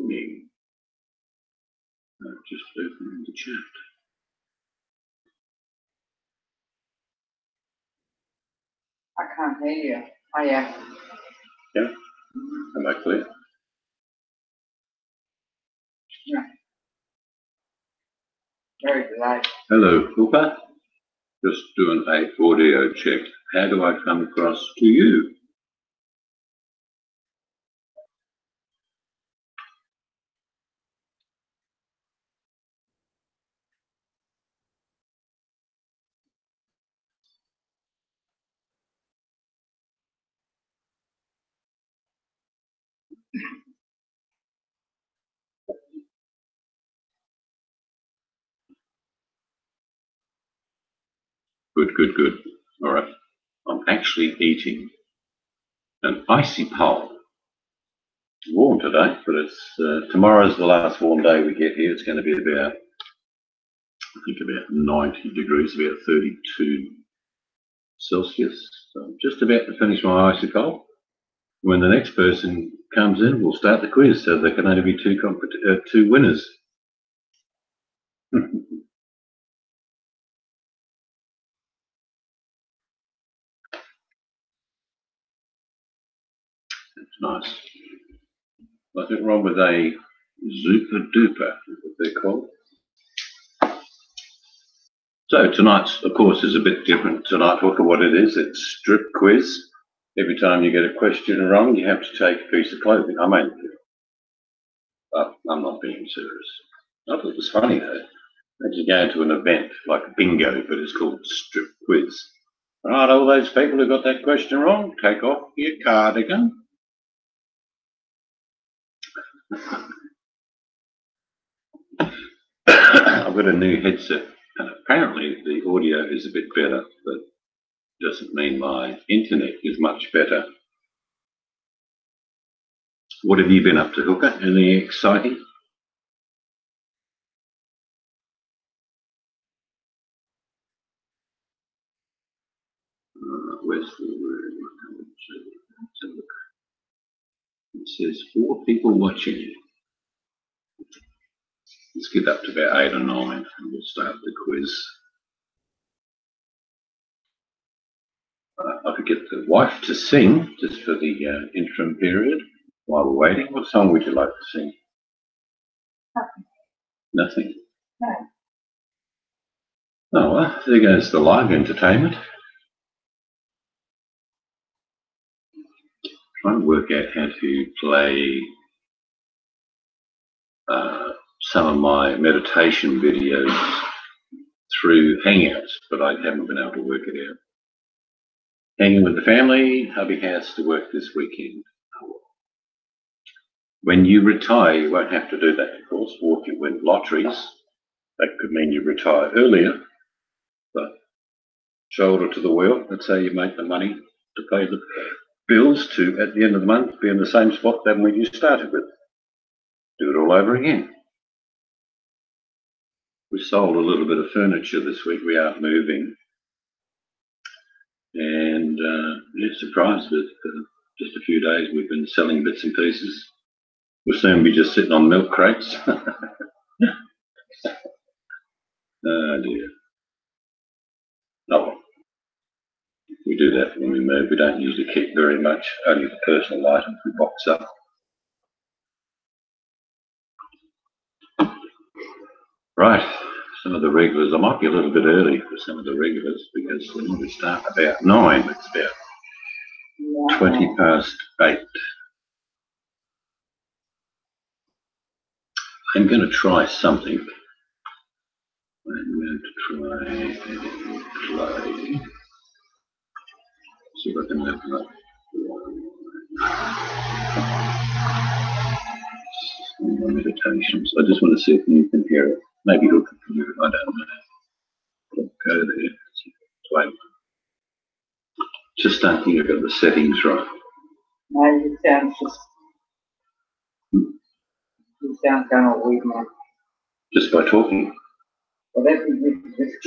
morning. Just opening the chat. I can't hear you. Oh, yeah. Yeah? Am I clear? Yeah. Very delayed. Hello, Hooper. Just doing a audio check. How do I come across to you? Good. All right. I'm actually eating an icy pole. It's warm today, but it's tomorrow's the last warm day we get here. It's going to be about, I think, about 90 degrees, about 32 Celsius. So I'm just about to finish my icy pole. When the next person comes in, we'll start the quiz. So there can only be two winners. That's nice. Nothing wrong with a Super Duper, is what they're called. So tonight's, of course, is a bit different tonight. Look at what it is. It's strip quiz. Every time you get a question wrong, you have to take a piece of clothing. I mean, I'm not being serious. I thought it was funny though. You go to an event like bingo, but it's called strip quiz. Right, all those people who got that question wrong, take off your cardigan. I've got a new headset, and apparently the audio is a bit better, but doesn't mean my internet is much better. What have you been up to, Hooker? Anything exciting? Where's the word? It says 4 people watching. Let's get up to about 8 or 9 and we'll start the quiz. I could get the wife to sing just for the interim period while we're waiting. What song would you like to sing? Nothing. No. Oh, well, there goes the live entertainment. Trying to work out how to play some of my meditation videos through Hangouts, but I haven't been able to work it out. Hanging with the family, hubby has to work this weekend. When you retire, you won't have to do that, of course, or if you win lotteries. That could mean you retire earlier, but shoulder to the wheel, let's say you make the money to pay the bills to, at the end of the month, be in the same spot than when you started with. Do it all over again. We sold a little bit of furniture this week. We are moving. And yeah, surprised with just a few days we've been selling bits and pieces. We'll soon be just sitting on milk crates. Oh dear. Oh well. We do that when we move. We don't usually keep very much, only the personal items we box up. Right, some of the regulars. I might be a little bit early for some of the regulars because we normally start about 9. It's about 20 past 8. I'm going to try something. I'm going to try a play. See if I can open up my meditations. I just want to see if you can hear it. Maybe you can hear it. I don't know. I'll go there. Play. Just don't think I've got the settings right. No, you sound just. You sound kind of weird, man. Just by talking. Well, that's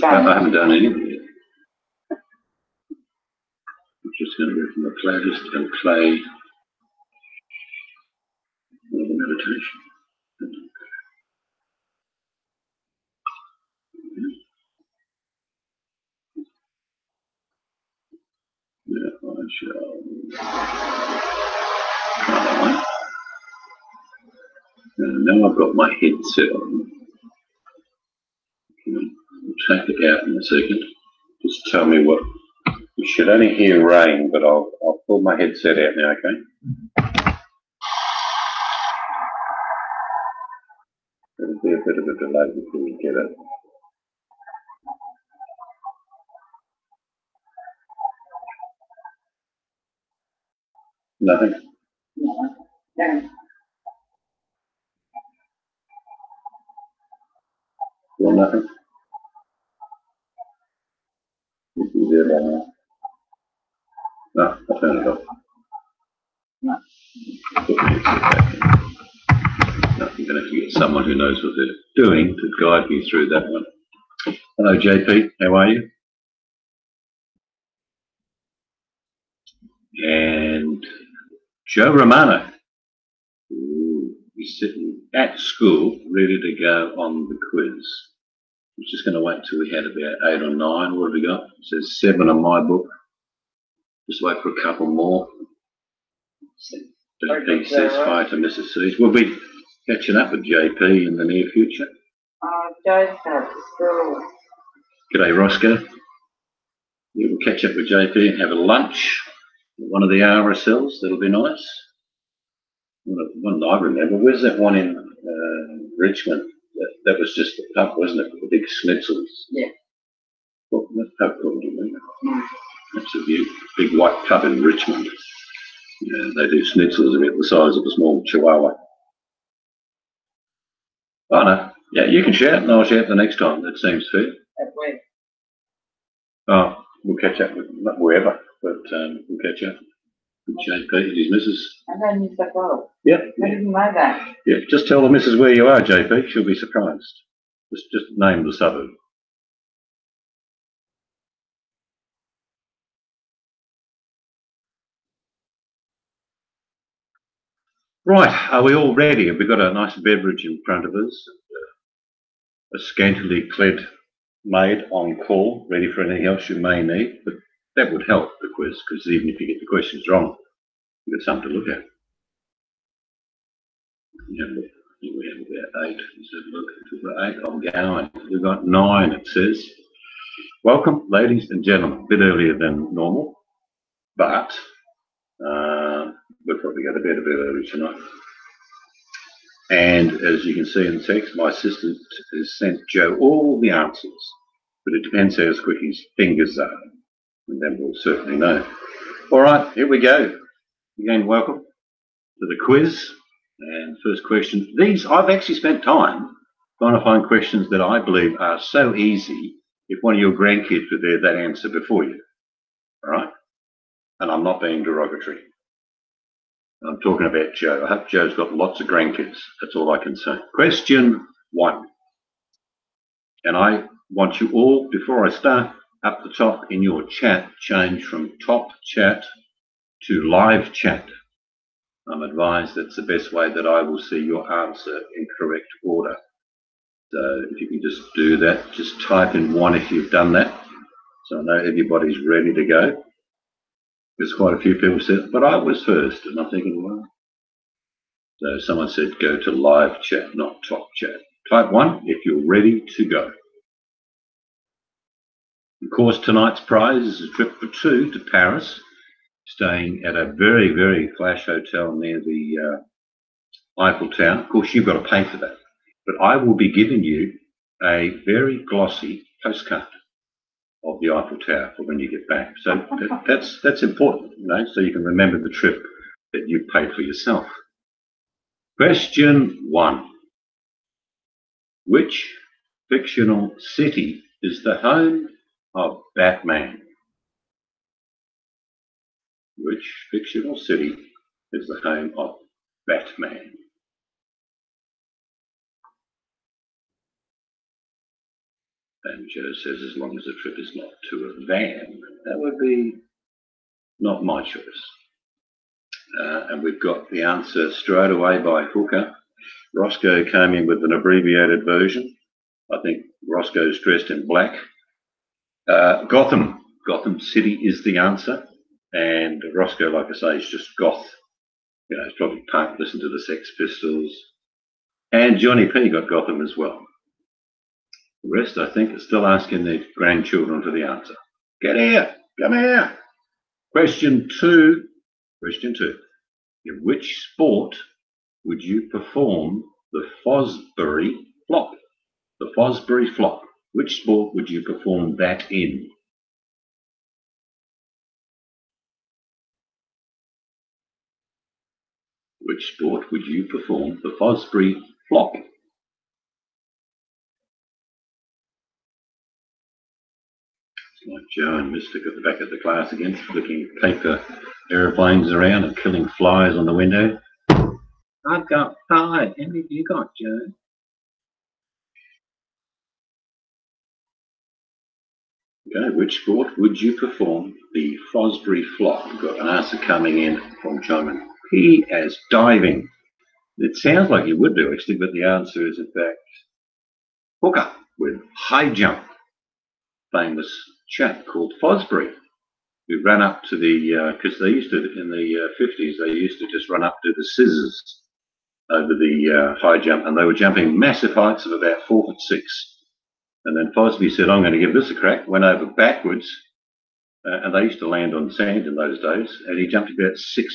I haven't done anything yet. I'm just going to go from the playlist and play the meditation. Now I've got my headset on. I'll take it out in a second. Just tell me what. You should only hear rain, but I'll pull my headset out now, okay? There'll be a bit of a delay before we get it. Nothing? Yeah. Well, nothing? Is there no, I'll turn it off. No. No, I'm going to have to get someone who knows what they're doing to guide me through that one. Hello, JP. How are you? And Joe Romano. Ooh, he's sitting at school ready to go on the quiz. I'm just going to wait until we had about 8 or 9. What have we got? It says 7 on my book. Just wait for a couple more. JP says hi to Mrs. Siege. We'll be catching up with JP in the near future. Joe's at school. G'day, Roscoe. We'll catch up with JP and have a lunch at one of the RSLs. That'll be nice. One I remember. Where's that one in Richmond? That was just the pub, wasn't it? With the big schnitzels. Yeah. What that pub called, do you remember? That's a big white pub in Richmond. Yeah, they do schnitzels about the size of a small chihuahua. Oh no. Yeah, you can shout and I'll shout the next time. That seems fair. At where? Oh, we'll catch up with not wherever, but we'll catch up with JP and his missus. I know New South Wales. Yeah. I didn't know that. Yeah, just tell the missus where you are, JP. She'll be surprised. Just name the suburb. Right, are we all ready? Have we got a nice beverage in front of us? A scantily clad maid on call, ready for anything else you may need. But that would help the quiz, because even if you get the questions wrong, you've got something to look at. Yeah, we have about 8. Let's have a look. We've got 8. I'm going. We've got 9, it says. Welcome, ladies and gentlemen. A bit earlier than normal, but we'll probably go to bed a bit early tonight. And as you can see in the text, my assistant has sent Joe all the answers, but it depends how quick his fingers are, and then we'll certainly know. All right, here we go. Again, welcome to the quiz. And first question. These, I've actually spent time trying to find questions that I believe are so easy, if one of your grandkids were there, they'd answer before you. All right? And I'm not being derogatory. I'm talking about Joe. I hope Joe's got lots of grandkids. That's all I can say. Question 1. And I want you all, before I start, up the top in your chat, change from top chat to live chat. I'm advised that's the best way that I will see your answer in correct order. So if you can just do that, just type in 1 if you've done that. So I know everybody's ready to go. There's quite a few people said, but I was first. And I'm thinking, well, so someone said go to live chat, not top chat. Type 1 if you're ready to go. Of course, tonight's prize is a trip for 2 to Paris, staying at a very, very flash hotel near the Eiffel Tower. Of course, you've got to pay for that. But I will be giving you a very glossy postcard of the Eiffel Tower for when you get back. So that's important, you know, so you can remember the trip that you paid for yourself. Question 1. Which fictional city is the home of Batman? Which fictional city is the home of Batman? And Joe says as long as the trip is not to a van, that would be not my choice. And we've got the answer straight away by Hooker. Roscoe came in with an abbreviated version. I think Roscoe's dressed in black. Gotham City is the answer. And Roscoe, like I say, is just goth. You know, he's probably listen to the Sex Pistols, And Johnny P got Gotham as well. The rest, I think, are still asking their grandchildren for the answer. Get here, come here. Question two. In which sport would you perform the Fosbury Flop? The Fosbury Flop. Which sport would you perform that in? Which sport would you perform the Fosbury Flop? It's like Joe and Mystic at the back of the class again, flicking paper aeroplanes around and killing flies on the window. I've got 5. How many have you got, Joe? Okay, which sport would you perform the Fosbury Flop? We've got an answer coming in from John P as diving. It sounds like you would do, actually, but the answer is, in fact, hooker with high jump. Famous chap called Fosbury, who ran up to the, because they used to, in the 50s, they used to just run up to the scissors over the high jump, and they were jumping massive heights of about 4'6". And then Fosbury said, I'm going to give this a crack, went over backwards, and they used to land on sand in those days, and he jumped about 6'6".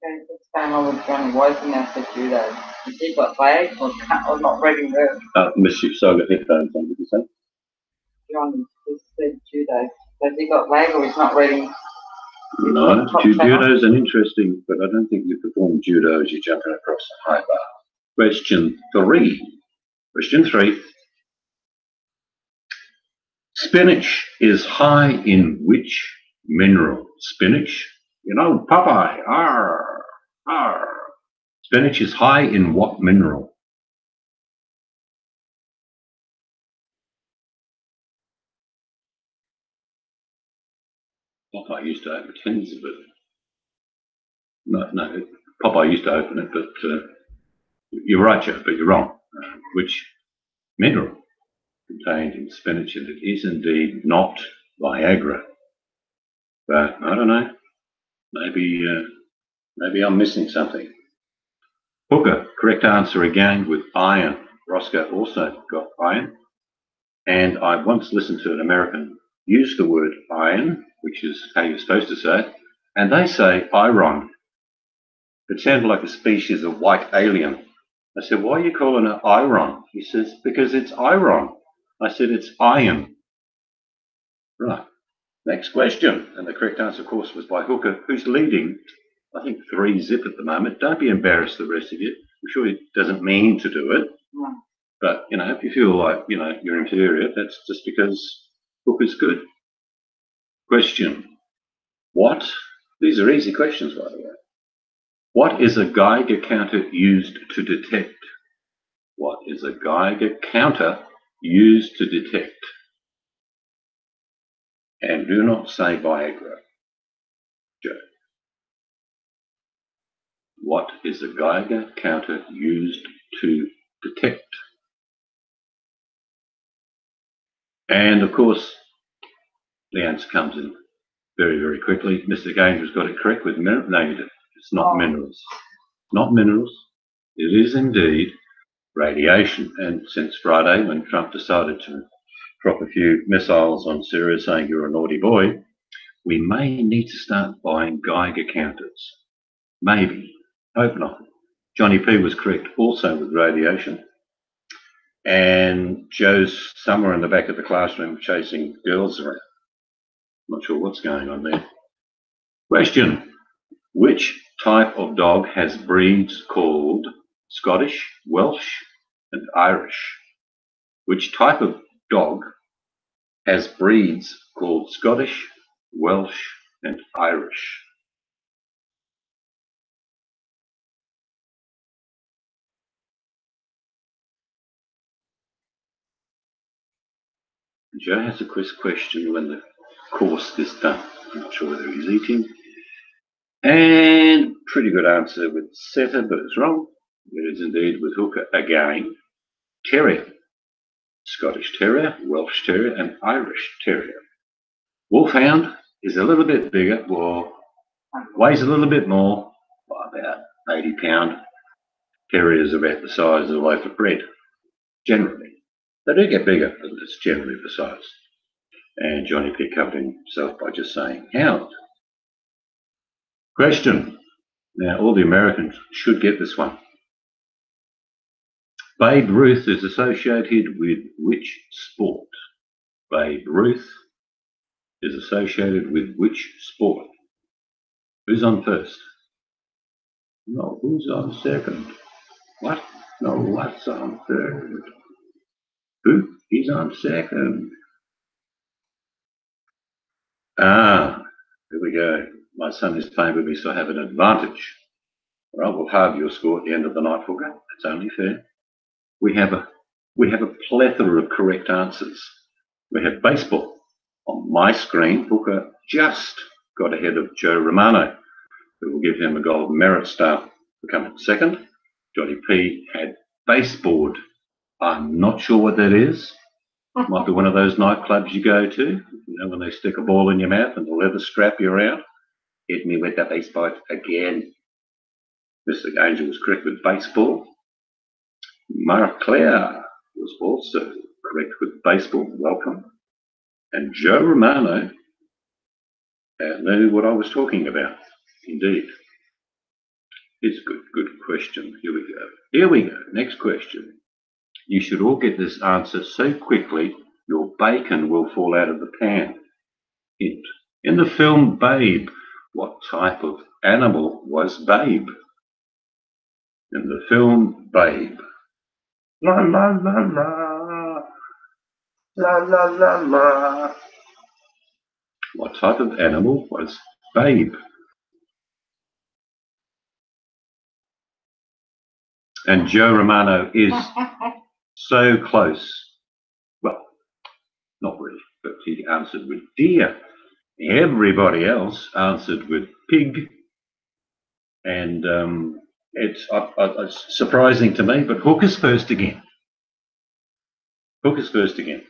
Okay, this time I was Johnny Woking after judo. Has he got legs or not ready work? Miss you, so I got headphones on, did you say? Johnny just said judo. Has he got leg or he's not ready? No, judo is an interesting, but I don't think you perform judo as you're jumping across the high bar. Question three. Spinach is high in which mineral? Spinach, you know, Popeye, arr, arr. Spinach is high in what mineral? Popeye used to open tins of it. No, Popeye used to open it, but you're right, Joe, but you're wrong. Which mineral contained in spinach? And it is indeed not Viagra. But I don't know. Maybe I'm missing something. Hooker, correct answer again with iron. Roscoe also got iron. And I once listened to an American use the word iron, which is how you're supposed to say it, and they say iron. It sounded like a species of white alien. I said, why are you calling it iron? He says, because it's iron. I said, it's iron. Right. Next question. And the correct answer, of course, was by Hooker, who's leading, I think, 3-0 at the moment. Don't be embarrassed, the rest of you. I'm sure he doesn't mean to do it. No. But, you know, if you feel like, you know, you're inferior, that's just because Hooker's good. Question. What? These are easy questions, by the way. What is a Geiger counter used to detect? What is a Geiger counter used to detect? And do not say Viagra, Joe. What is a Geiger counter used to detect? And of course, the answer comes in very, very quickly. Mr. Ganger's got it correct with minerals. No, you didn't. It's not minerals. Not minerals. It is indeed radiation. And since Friday, when Trump decided to drop a few missiles on Syria saying you're a naughty boy, we may need to start buying Geiger counters. Maybe. Hope not. Johnny P was correct also with radiation. And Joe's somewhere in the back of the classroom chasing girls around. Not sure what's going on there. Question. Which type of dog has breeds called Scottish, Welsh, and Irish? Which type of dog has breeds called Scottish, Welsh, and Irish? Joe has a quiz question when the course is done. I'm not sure whether he's eating. And pretty good answer with setter, but it's wrong. It is indeed with Hooker again. Terrier. Scottish Terrier, Welsh Terrier, and Irish Terrier. Wolfhound is a little bit bigger, well, weighs a little bit more, about 80 pound. Terriers are about the size of a loaf of bread, generally. They do get bigger, but it's generally the size. And Johnny P covered himself by just saying hound. Question. Now, all the Americans should get this one. Babe Ruth is associated with which sport? Babe Ruth is associated with which sport? Who's on first? No, who's on second? What? No, what's on third? Who? He's on second. Ah, here we go. My son is playing with me, so I have an advantage. Well, we'll halve your score at the end of the night, Hooker. That's only fair. We have a plethora of correct answers. We have baseball. On my screen, Hooker just got ahead of Joe Romano, who will give him a gold merit star for coming second. Johnny P had baseboard. I'm not sure what that is. Might be one of those nightclubs you go to, you know, when they stick a ball in your mouth and the leather strap you around. Hit me with the baseball again. Mr. Angel was correct with baseball. Mark Clare was also correct with baseball. Welcome. And Joe Romano knew what I was talking about. Indeed. It's a good question. Here we go. Next question. You should all get this answer so quickly your bacon will fall out of the pan. Hint. In the film Babe, what type of animal was Babe? In the film Babe. La la la la. La la la la. What type of animal was Babe? And Joe Romano is so close. Well, not really, but he answered with deer. Everybody else answered with pig. And it's surprising to me, but Hooker's first again. Hooker's first again.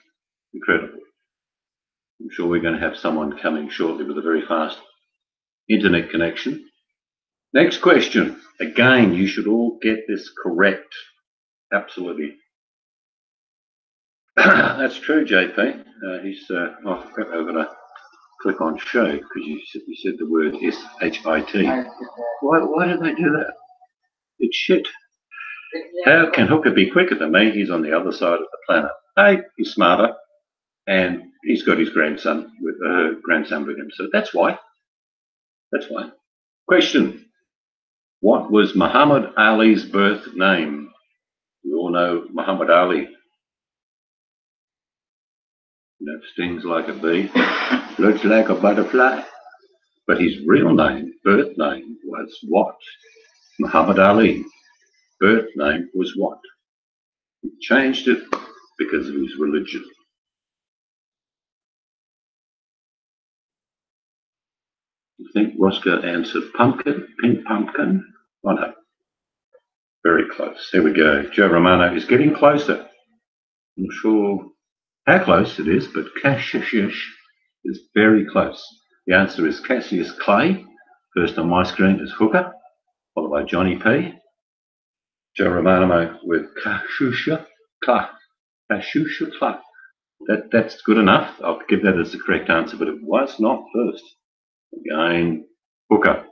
Incredible. I'm sure we're going to have someone coming shortly with a very fast internet connection. Next question. Again, you should all get this correct. Absolutely. That's true, JP. Oh, crap, I've got to click on show because you said the word S-H-I-T. Why did they do that? It's shit. How can Hooker be quicker than me? He's on the other side of the planet. Hey, he's smarter. And he's got his grandson with him. So that's why. That's why. Question. What was Muhammad Ali's birth name? We all know Muhammad Ali. That stings like a bee, looks like a butterfly. But his real name, birth name, was what? Muhammad Ali. Birth name was what? He changed it because of his religion. I think Roscoe answered pumpkin, pink pumpkin. Oh no. Very close. There we go. Joe Romano is getting closer. I'm not sure how close it is, but Cassius is very close. The answer is Cassius Clay. First on my screen is Hooker, followed by Johnny P. Joe Romano with Cassius Clay. Cassius Clay. That's good enough. I'll give that as the correct answer, but it was not first. Again, Hooker.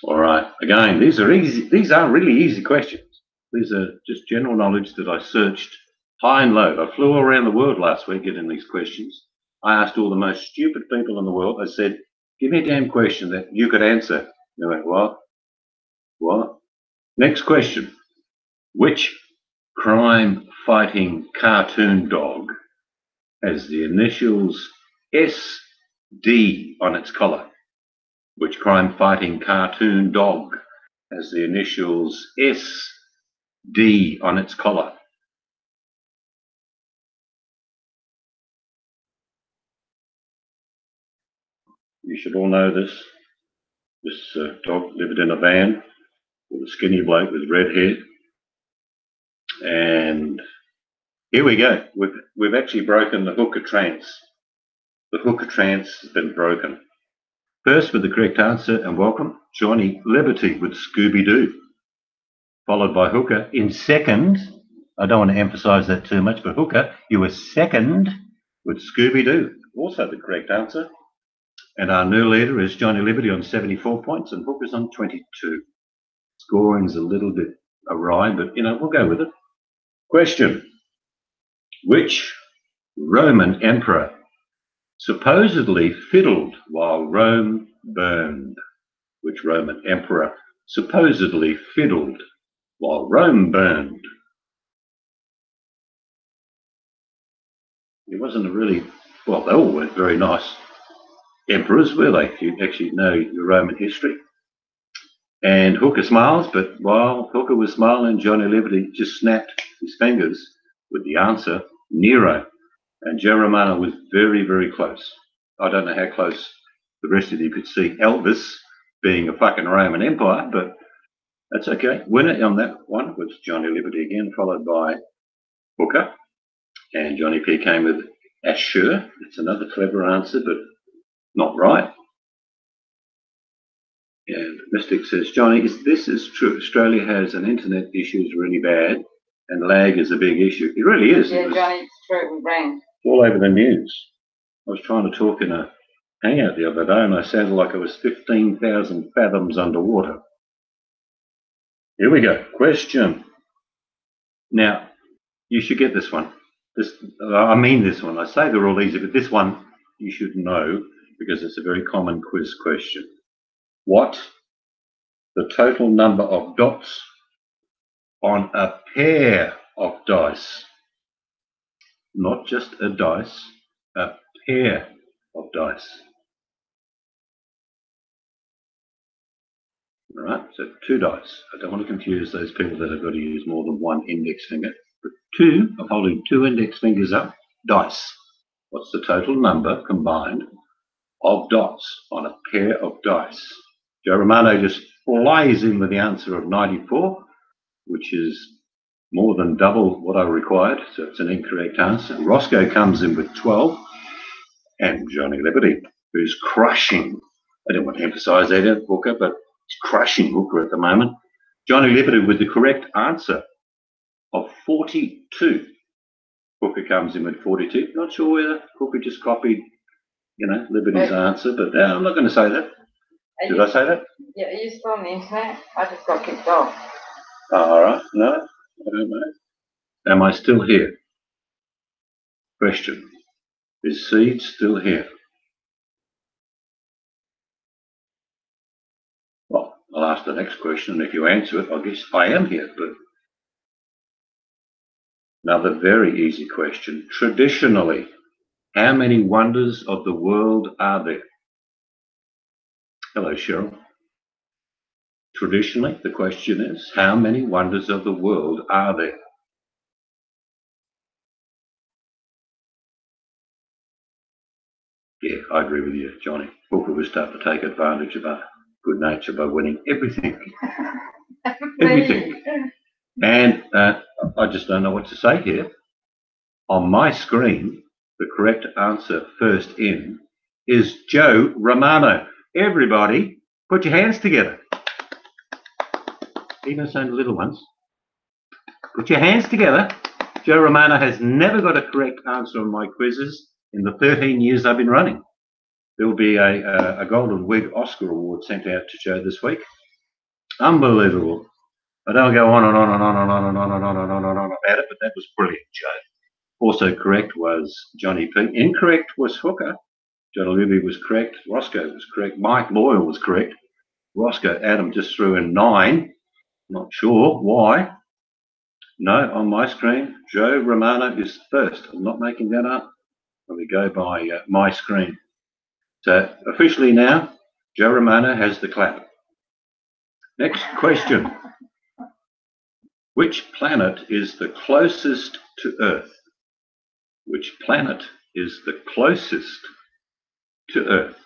All right. Again, these are easy. These are really easy questions. These are just general knowledge that I searched high and low. I flew all around the world last week getting these questions. I asked all the most stupid people in the world. I said, give me a damn question that you could answer. They went, what? What? Next question. Which crime-fighting cartoon dog has the initials SD on its collar? Which crime-fighting cartoon dog has the initials SD on its collar? You should all know this. This dog lived in a van with a skinny bloke with red hair. And here we go. We've actually broken the Hooker trance. The Hooker trance has been broken. First with the correct answer, and welcome, Johnny Liberty with Scooby-Doo. followed by Hooker. In second, I don't want to emphasize that too much, but Hooker, you were second with Scooby-Doo, also the correct answer. And our new leader is Johnny Liberty on 74 points and Hooker's on 22. Scoring's a little bit awry, but we'll go with it. Question: which Roman emperor supposedly fiddled while Rome burned? Which Roman emperor supposedly fiddled while Rome burned? It wasn't a really, well, they all weren't very nice emperors, were they, if you actually know your Roman history? And Hooker smiles, but while Hooker was smiling, Johnny Liberty just snapped his fingers with the answer, Nero. And Joe Romano was very, very close. I don't know how close the rest of you could see Elvis being a fucking Roman Empire, but that's okay. Winner on that one was Johnny Liberty again, followed by Hooker. And Johnny P came with Ashur. It's another clever answer, but not right. And Mystic says, Johnny, this is true. Australia has an internet issues really bad, and lag is a big issue. It really is. Yeah, Johnny, it's true. We rang. All over the news. I was trying to talk in a hangout the other day, and I sounded like I was 15,000 fathoms underwater. Here we go. Question. Now, you should get this one. I mean this one. I say they're all easy, but this one you should know because it's a very common quiz question. What the total number of dots on a pair of dice? Not just a dice, a pair of dice. All right, so 2 dice. I don't want to confuse those people that have got to use more than 1 index finger. But 2, I'm holding 2 index fingers up, dice. What's the total number combined of dots on a pair of dice? Joe Romano just flies in with the answer of 94, which is more than double what I required, so it's an incorrect answer. Roscoe comes in with 12, and Johnny Liberty, who's crushing, I don't want to emphasize that, Hooker, but he's crushing Hooker at the moment. Johnny Liberty with the correct answer of 42. Hooker comes in with 42. Not sure whether Hooker just copied, Liberty's answer, but I'm not going to say that. Did I say that? Yeah, are you still on the internet? I just got kicked off. All right, no, I don't know. Am I still here? Question. Is Seed still here? Well, I'll ask the next question, and if you answer it, I guess I am here. But another very easy question. Traditionally, how many wonders of the world are there? Hello, Cheryl. Traditionally, the question is, how many wonders of the world are there? Yeah, I agree with you, Johnny. Hooker was starting to take advantage of our good nature by winning everything. Everything. And I just don't know what to say here. On my screen, the correct answer first in is Joe Romano. Everybody, put your hands together. Even some little ones. Put your hands together. Joe Romano has never got a correct answer on my quizzes in the 13 years I've been running. There will be a Golden Wig Oscar Award sent out to Joe this week. Unbelievable. I don't go on and on and on and on and on and on and on and on about it, but that was brilliant, Joe. Also correct was Johnny P. Incorrect was Hooker. Johnny Liberty was correct. Roscoe was correct. Mike Loyal was correct. Roscoe Adam just threw in 9. Not sure why. No, on my screen, Joe Romano is first. I'm not making that up. Let me go by my screen. So officially now, Joe Romano has the clap. Next question. Which planet is the closest to Earth? Which planet is the closest to Earth?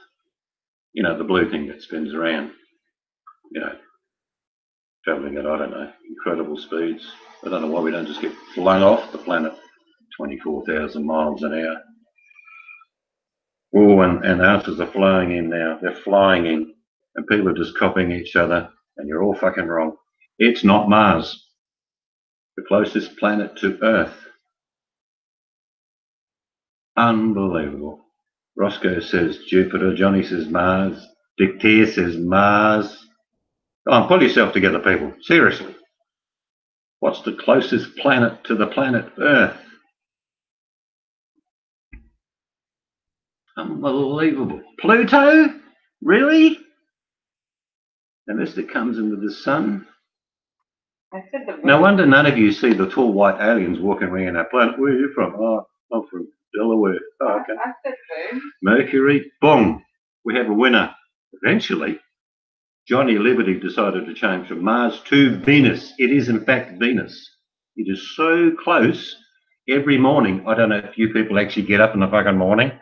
You know, the blue thing that spins around, traveling at, I don't know, incredible speeds. I don't know why we don't just get flung off the planet 24,000 miles an hour. Oh, and answers are flying in now. They're flying in, and people are just copying each other, and you're all fucking wrong. It's not Mars, the closest planet to Earth. Unbelievable. Roscoe says Jupiter, Johnny says Mars, Dick Tier says Mars. Come on, pull yourself together, people. Seriously. What's the closest planet to the planet Earth? Unbelievable. Pluto? Really? Unless it comes into the sun? No wonder none of you see the tall white aliens walking around our planet. Where are you from? Oh, I'm from Delaware. Oh, okay. I said moon. Mercury. Boom. We have a winner. Eventually, Johnny Liberty decided to change from Mars to Venus. It is in fact Venus. It is so close. Every morning, I don't know if you people actually get up in the fucking morning,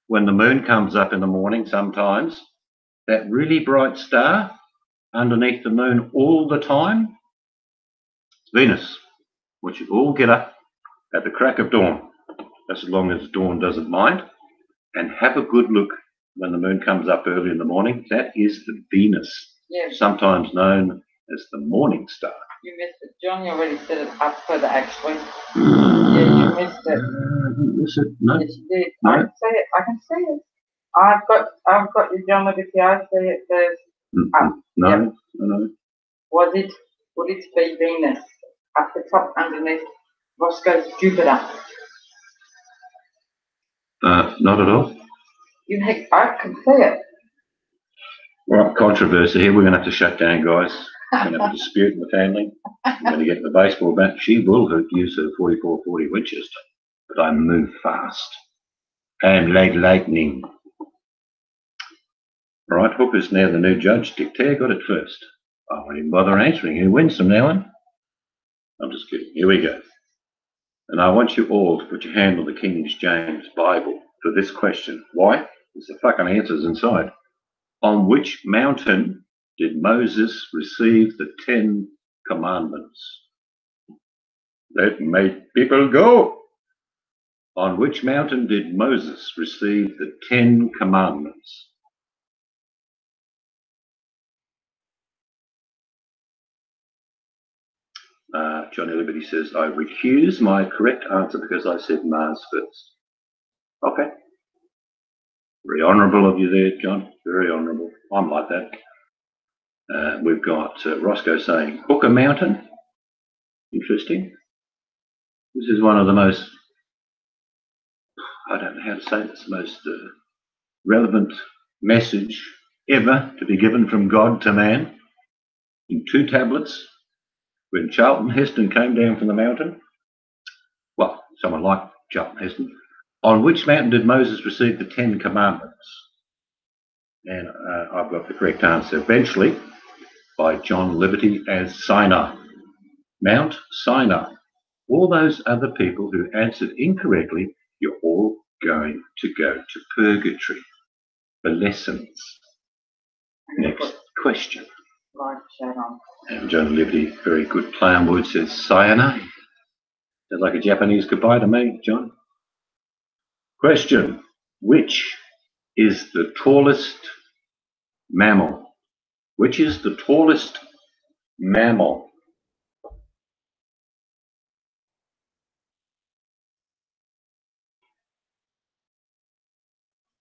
when the moon comes up in the morning sometimes, that really bright star underneath the moon all the time, it's Venus, which you all get up at the crack of dawn, as long as dawn doesn't mind, and have a good look when the moon comes up early in the morning. That is the Venus, sometimes known as the morning star. You missed it. Johnny already set it up for the actually. Yeah, you missed it. Miss it? No. Yes, you did. No. I can see it. I can see it. I've got your John Liberty. I see it first. No, Yep. no. Would it be Venus at the top underneath Roscoe's Jupiter? Not at all. I can see it. Right, controversy here. We're going to have to shut down, guys. We're going to have a dispute in the family. I'm going to get the baseball bat. She will use her 44-40 Winchester, but I move fast. And like lightning. All right, Hooker's now the new judge. Dick Tare got it first. I won't even bother answering. Who wins from now on? I'm just kidding. Here we go. And I want you all to put your hand on the King James Bible for this question. Why? There's the fucking answers inside. On which mountain did Moses receive the 10 commandments? Let my people go. On which mountain did Moses receive the 10 commandments? Johnny Liberty says, I recuse my correct answer because I said Mars first. Okay. Very honourable of you there, John. Very honourable. I'm like that. We've got Roscoe saying Hooker Mountain. Interesting. This is one of the most, I don't know how to say this, most relevant message ever to be given from God to man in 2 tablets. When Charlton Heston came down from the mountain, well, someone like Charlton Heston, on which mountain did Moses receive the 10 commandments? And I've got the correct answer eventually by John Liberty as Sinai. Mount Sinai. All those other people who answered incorrectly, you're all going to go to purgatory for lessons. Next question. And John Liberty, very good play on words, says sayonara. Sounds like a Japanese goodbye to me, John. Question. Which is the tallest mammal? Which is the tallest mammal?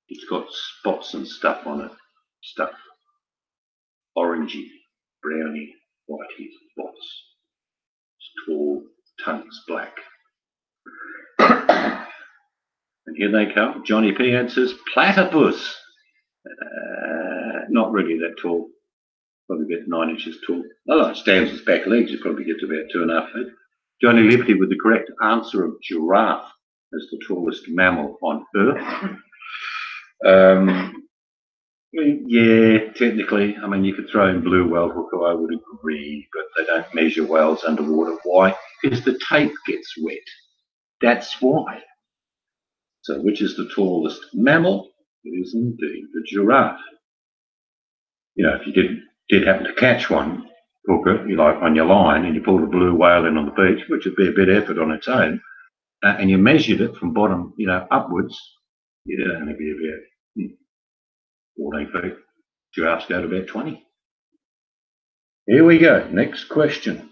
It's got spots and stuff on it. Stuff. Orangey, browny, whitey spots. It's tall, tongue's black. And here they come. Johnny P answers platypus. Not really that tall. Probably about 9 inches tall. Oh, it stands its back legs. It probably gets about 2.5 feet. Johnny Liberty with the correct answer of giraffe as the tallest mammal on Earth. Yeah, technically, I mean, you could throw in blue whale hooker, I would agree, but they don't measure whales underwater. Why? Because the tape gets wet. That's why. So, which is the tallest mammal? It is indeed the giraffe. You know, if you did happen to catch one hooker, you like on your line, and you pulled a blue whale in on the beach, which would be a bit of effort on its own, and you measured it from bottom, upwards, it'd only be about 14 feet. Giraffes go to about 20. Here we go. Next question.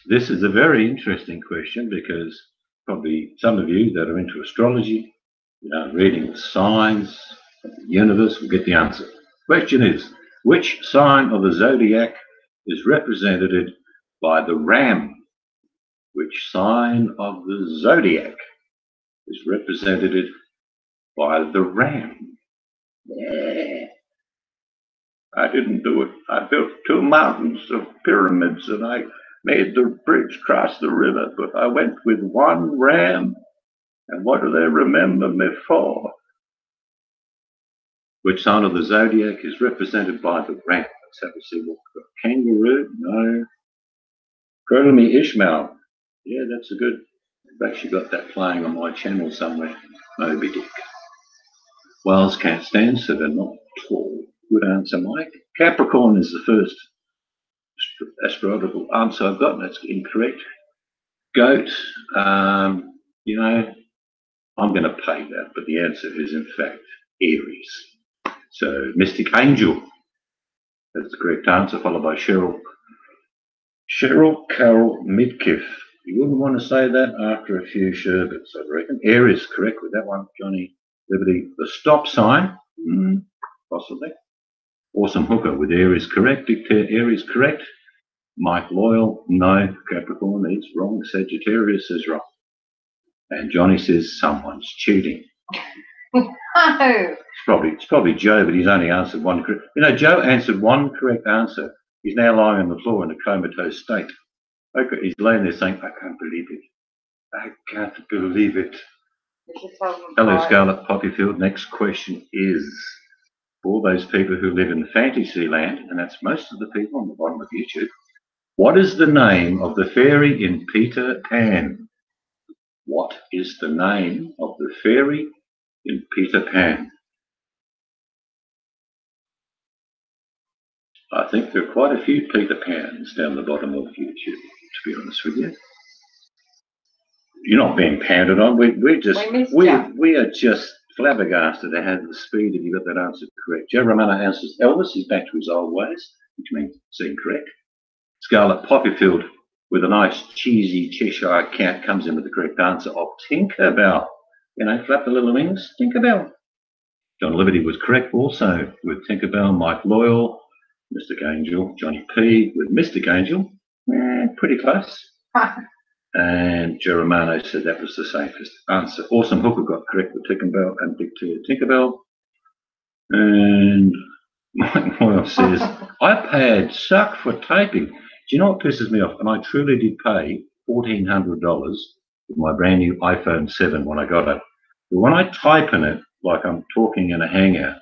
This is a very interesting question because probably some of you that are into astrology, reading the signs of the universe will get the answer. Question is, which sign of the zodiac is represented by the ram? Which sign of the zodiac is represented by the ram? Yeah. I didn't do it. I built 2 mountains of pyramids and I made the bridge cross the river, but I went with 1 ram. And what do they remember me for? Which sign of the zodiac is represented by the ram? Let's have a see what we've got. Kangaroo? No. Crowley Ishmael. Yeah, that's a good. I've actually got that playing on my channel somewhere. Moby Dick. Whales can't stand, so they're not tall. Good answer, Mike. Capricorn is the first astrological answer I've got. That's incorrect. Goat. I'm going to pay that, but the answer is in fact Aries. So Mystic Angel. That's the correct answer, followed by Cheryl Carroll Midkiff. You wouldn't want to say that after a few sherbets, I reckon. Aries, correct with that one, Johnny Liberty. The stop sign, possibly. Awesome Hooker with Aries correct. Dictator Aries correct. Mike Loyal, no. Capricorn is wrong. Sagittarius is wrong. And Johnny says someone's cheating. No. It's probably Joe, but he's only answered 1 correct. Joe answered 1 correct answer. He's now lying on the floor in a comatose state. Okay, he's laying there saying, I can't believe it. I can't believe it. Hello, Scarlett Poppyfield. Next question is, for those people who live in Fantasyland, and that's most of the people on the bottom of YouTube, what is the name of the fairy in Peter Pan? What is the name of the fairy in Peter Pan? I think there are quite a few Peter Pans down the bottom of YouTube, to be honest with you. You're not being pounded on. We are just flabbergasted to have the speed if you got that answer correct. Joe Romano answers Elvis. He's back to his old ways, which means it's incorrect. Scarlett Poppyfield with a nice cheesy Cheshire cat comes in with the correct answer of Tinkerbell. Flap the little wings, Tinkerbell. John Liberty was correct also with Tinkerbell. Mike Loyal, Mystic Angel. Johnny P with Mystic Angel. Pretty close. And Joe Romano said that was the safest answer. Awesome Hooker got correct with Tinkerbell and Dictator Tinkerbell. And Mike Loyal says, iPad suck for typing. Do you know what pisses me off? And I truly did pay $1,400 for my brand new iPhone 7 when I got it. But when I type in it, like I'm talking in a hangout,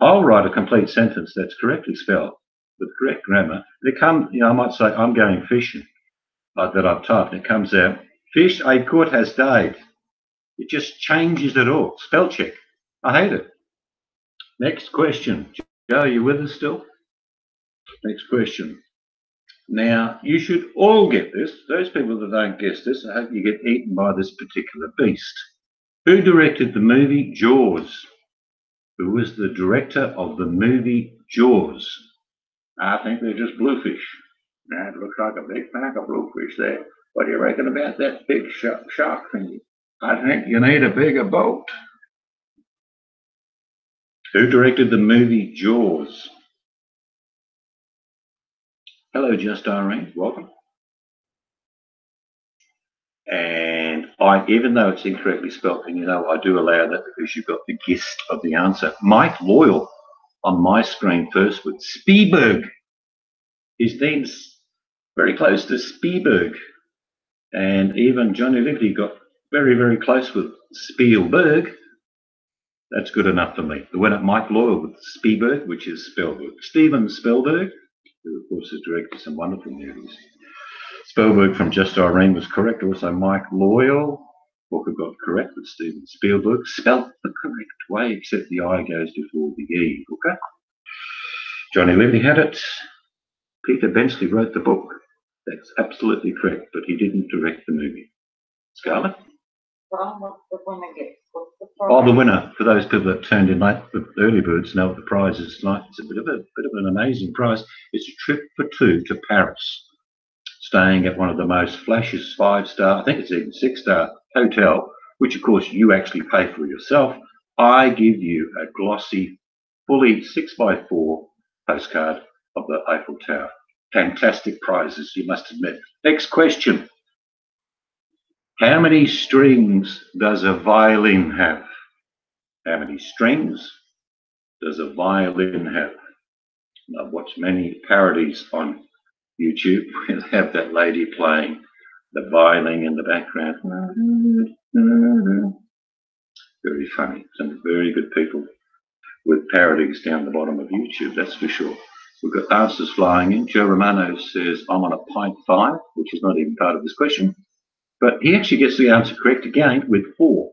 I'll write a complete sentence that's correctly spelled with correct grammar. I might say, I'm going fishing, like that I've typed, and it comes out, fish I caught has died. It just changes it all. Spell check. I hate it. Next question. Joe, are you with us still? Next question. Now, you should all get this. Those people that don't guess this, I hope you get eaten by this particular beast. Who directed the movie Jaws? Who was the director of the movie Jaws? I think they're just bluefish. Now, it looks like a big pack of bluefish there. What do you reckon about that big shark thingy? I think you need a bigger boat. Who directed the movie Jaws? Hello, Just Irene. Welcome. And even though it's incorrectly spelled, and I do allow that because you've got the gist of the answer. Mike Loyal on my screen first with Spielberg. His name's very close to Spielberg. And even Johnny Liberty got very, very close with Spielberg. That's good enough for me. The winner, Mike Loyal with Spielberg, which is Spielberg. Steven Spielberg, who of course has directed some wonderful movies. Spielberg from Just Irene was correct. Also, Mike Loyal. Booker got correct with Steven Spielberg. Spelt the correct way, except the I goes before the E. Booker. Johnny Liberty had it. Peter Benchley wrote the book. That's absolutely correct, but he didn't direct the movie. Scarlett? What's the winner get? What's the Oh, prize? the winner, for those people that turned in late, the early birds know what the prize is like. It's a bit of an amazing prize. It's a trip for two to Paris, staying at one of the most flashiest 5-star, I think it's even 6-star hotel, which of course you actually pay for yourself. I give you a glossy, fully 6x4 postcard of the Eiffel Tower. Fantastic prizes, you must admit. Next question. How many strings does a violin have? How many strings does a violin have? I've watched many parodies on YouTube where they have that lady playing the violin in the background. Very funny. Some very good people with parodies down the bottom of YouTube, that's for sure. We've got answers flying in. Joe Romano says, I'm on a 0.5, which is not even part of this question. But he actually gets the answer correct again with 4.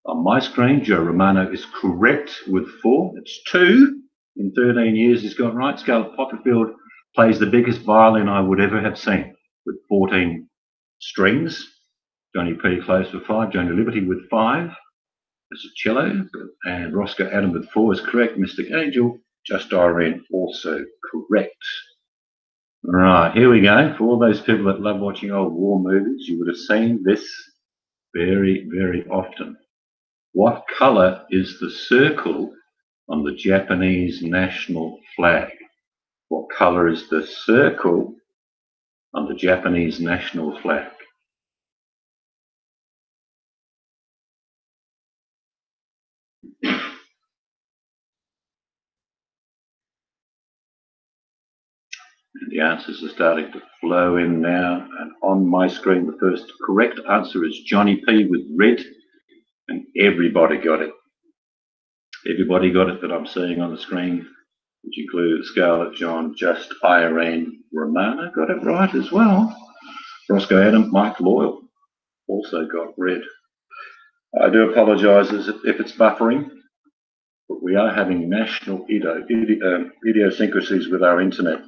On my screen, Joe Romano is correct with 4. It's 2 in 13 years he's got right. Scarlett Popperfield plays the biggest violin I would ever have seen with 14 strings. Johnny P plays for 5. Johnny Liberty with 5. There's a cello. And Roscoe Adam with 4 is correct. Mystic Angel, Just Irene, also correct. Right, here we go. For all those people that love watching old war movies, you would have seen this very, very often. What colour is the circle on the Japanese national flag? What colour is the circle on the Japanese national flag? And the answers are starting to flow in now. And on my screen, the first correct answer is Johnny P with red. And everybody got it. Everybody got it that I'm seeing on the screen, which includes Scarlett, John, Just, Irene, Romana got it right as well. Roscoe Adam, Mike Loyal also got red. I do apologise if it's buffering, but we are having national idiosyncrasies with our internet.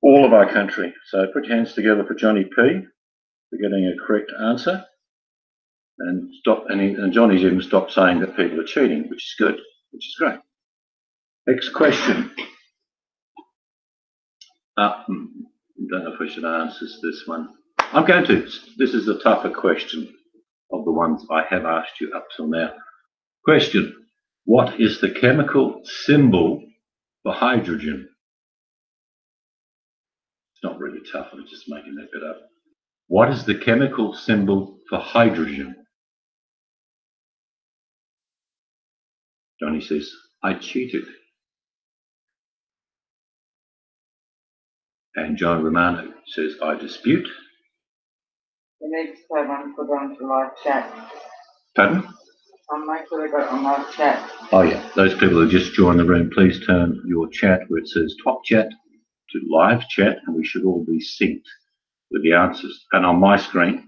All of our country. So put your hands together for Johnny P for getting a correct answer. And Johnny's even stopped saying that people are cheating, which is good, which is great. Next question. I don't know if we should answer this one. I'm going to. This is a tougher question of the ones I have asked you up till now. Question. What is the chemical symbol for hydrogen? It's not really tough, I'm just making that bit up. What is the chemical symbol for hydrogen? Johnny says, I cheated. And John Romano says, I dispute. You need to turn on put onto live chat. Pardon? I'll make sure they got it on live chat. Oh yeah, those people who just joined the room, please turn your chat where it says top chat to live chat, and we should all be synced with the answers. And on my screen,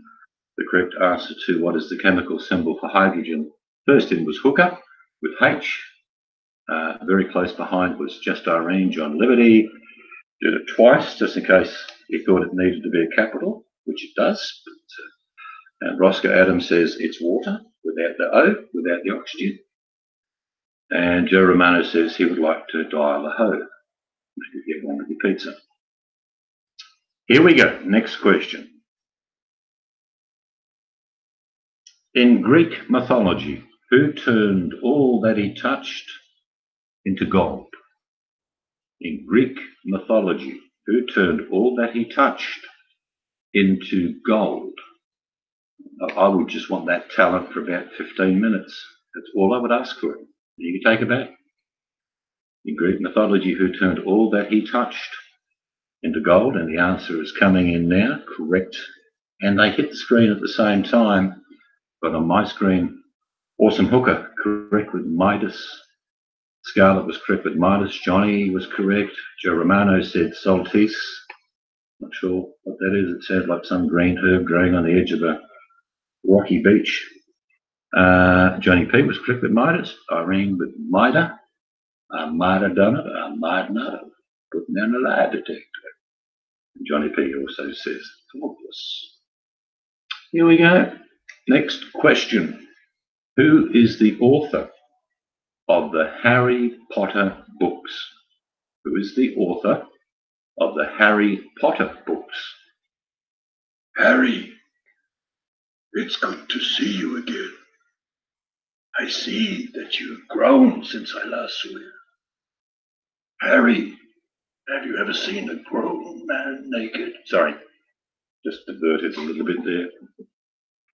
the correct answer to what is the chemical symbol for hydrogen, first in was hooker with H. Very close behind was Just Irene, John Liberty. Did it twice just in case he thought it needed to be a capital, which it does. But, and Roscoe Adams says it's water without the O, without the oxygen. And Joe Romano says he would like to dial a hoe. Maybe get one with your pizza. Here we go. Next question. In Greek mythology, who turned all that he touched into gold? In Greek mythology, who turned all that he touched into gold? I would just want that talent for about 15 minutes. That's all I would ask for. You can take it back. In Greek mythology, who turned all that he touched into gold? And the answer is coming in now, correct. And they hit the screen at the same time, but on my screen, Awesome Hooker, correct with Midas. Scarlett was correct with Midas. Johnny was correct. Joe Romano said Saltese. Not sure what that is. It sounds like some green herb growing on the edge of a rocky beach. Johnny P was correct with Midas. Irene with Mida. I might have done it. I might not have. Putting down a lie detector. And Johnny P also says Faultless. Here we go. Next question. Who is the author of the Harry Potter books? Who is the author of the Harry Potter books? Harry, it's good to see you again. I see that you've grown since I last saw you. Harry, have you ever seen a grown man naked? Sorry, just diverted a little bit there.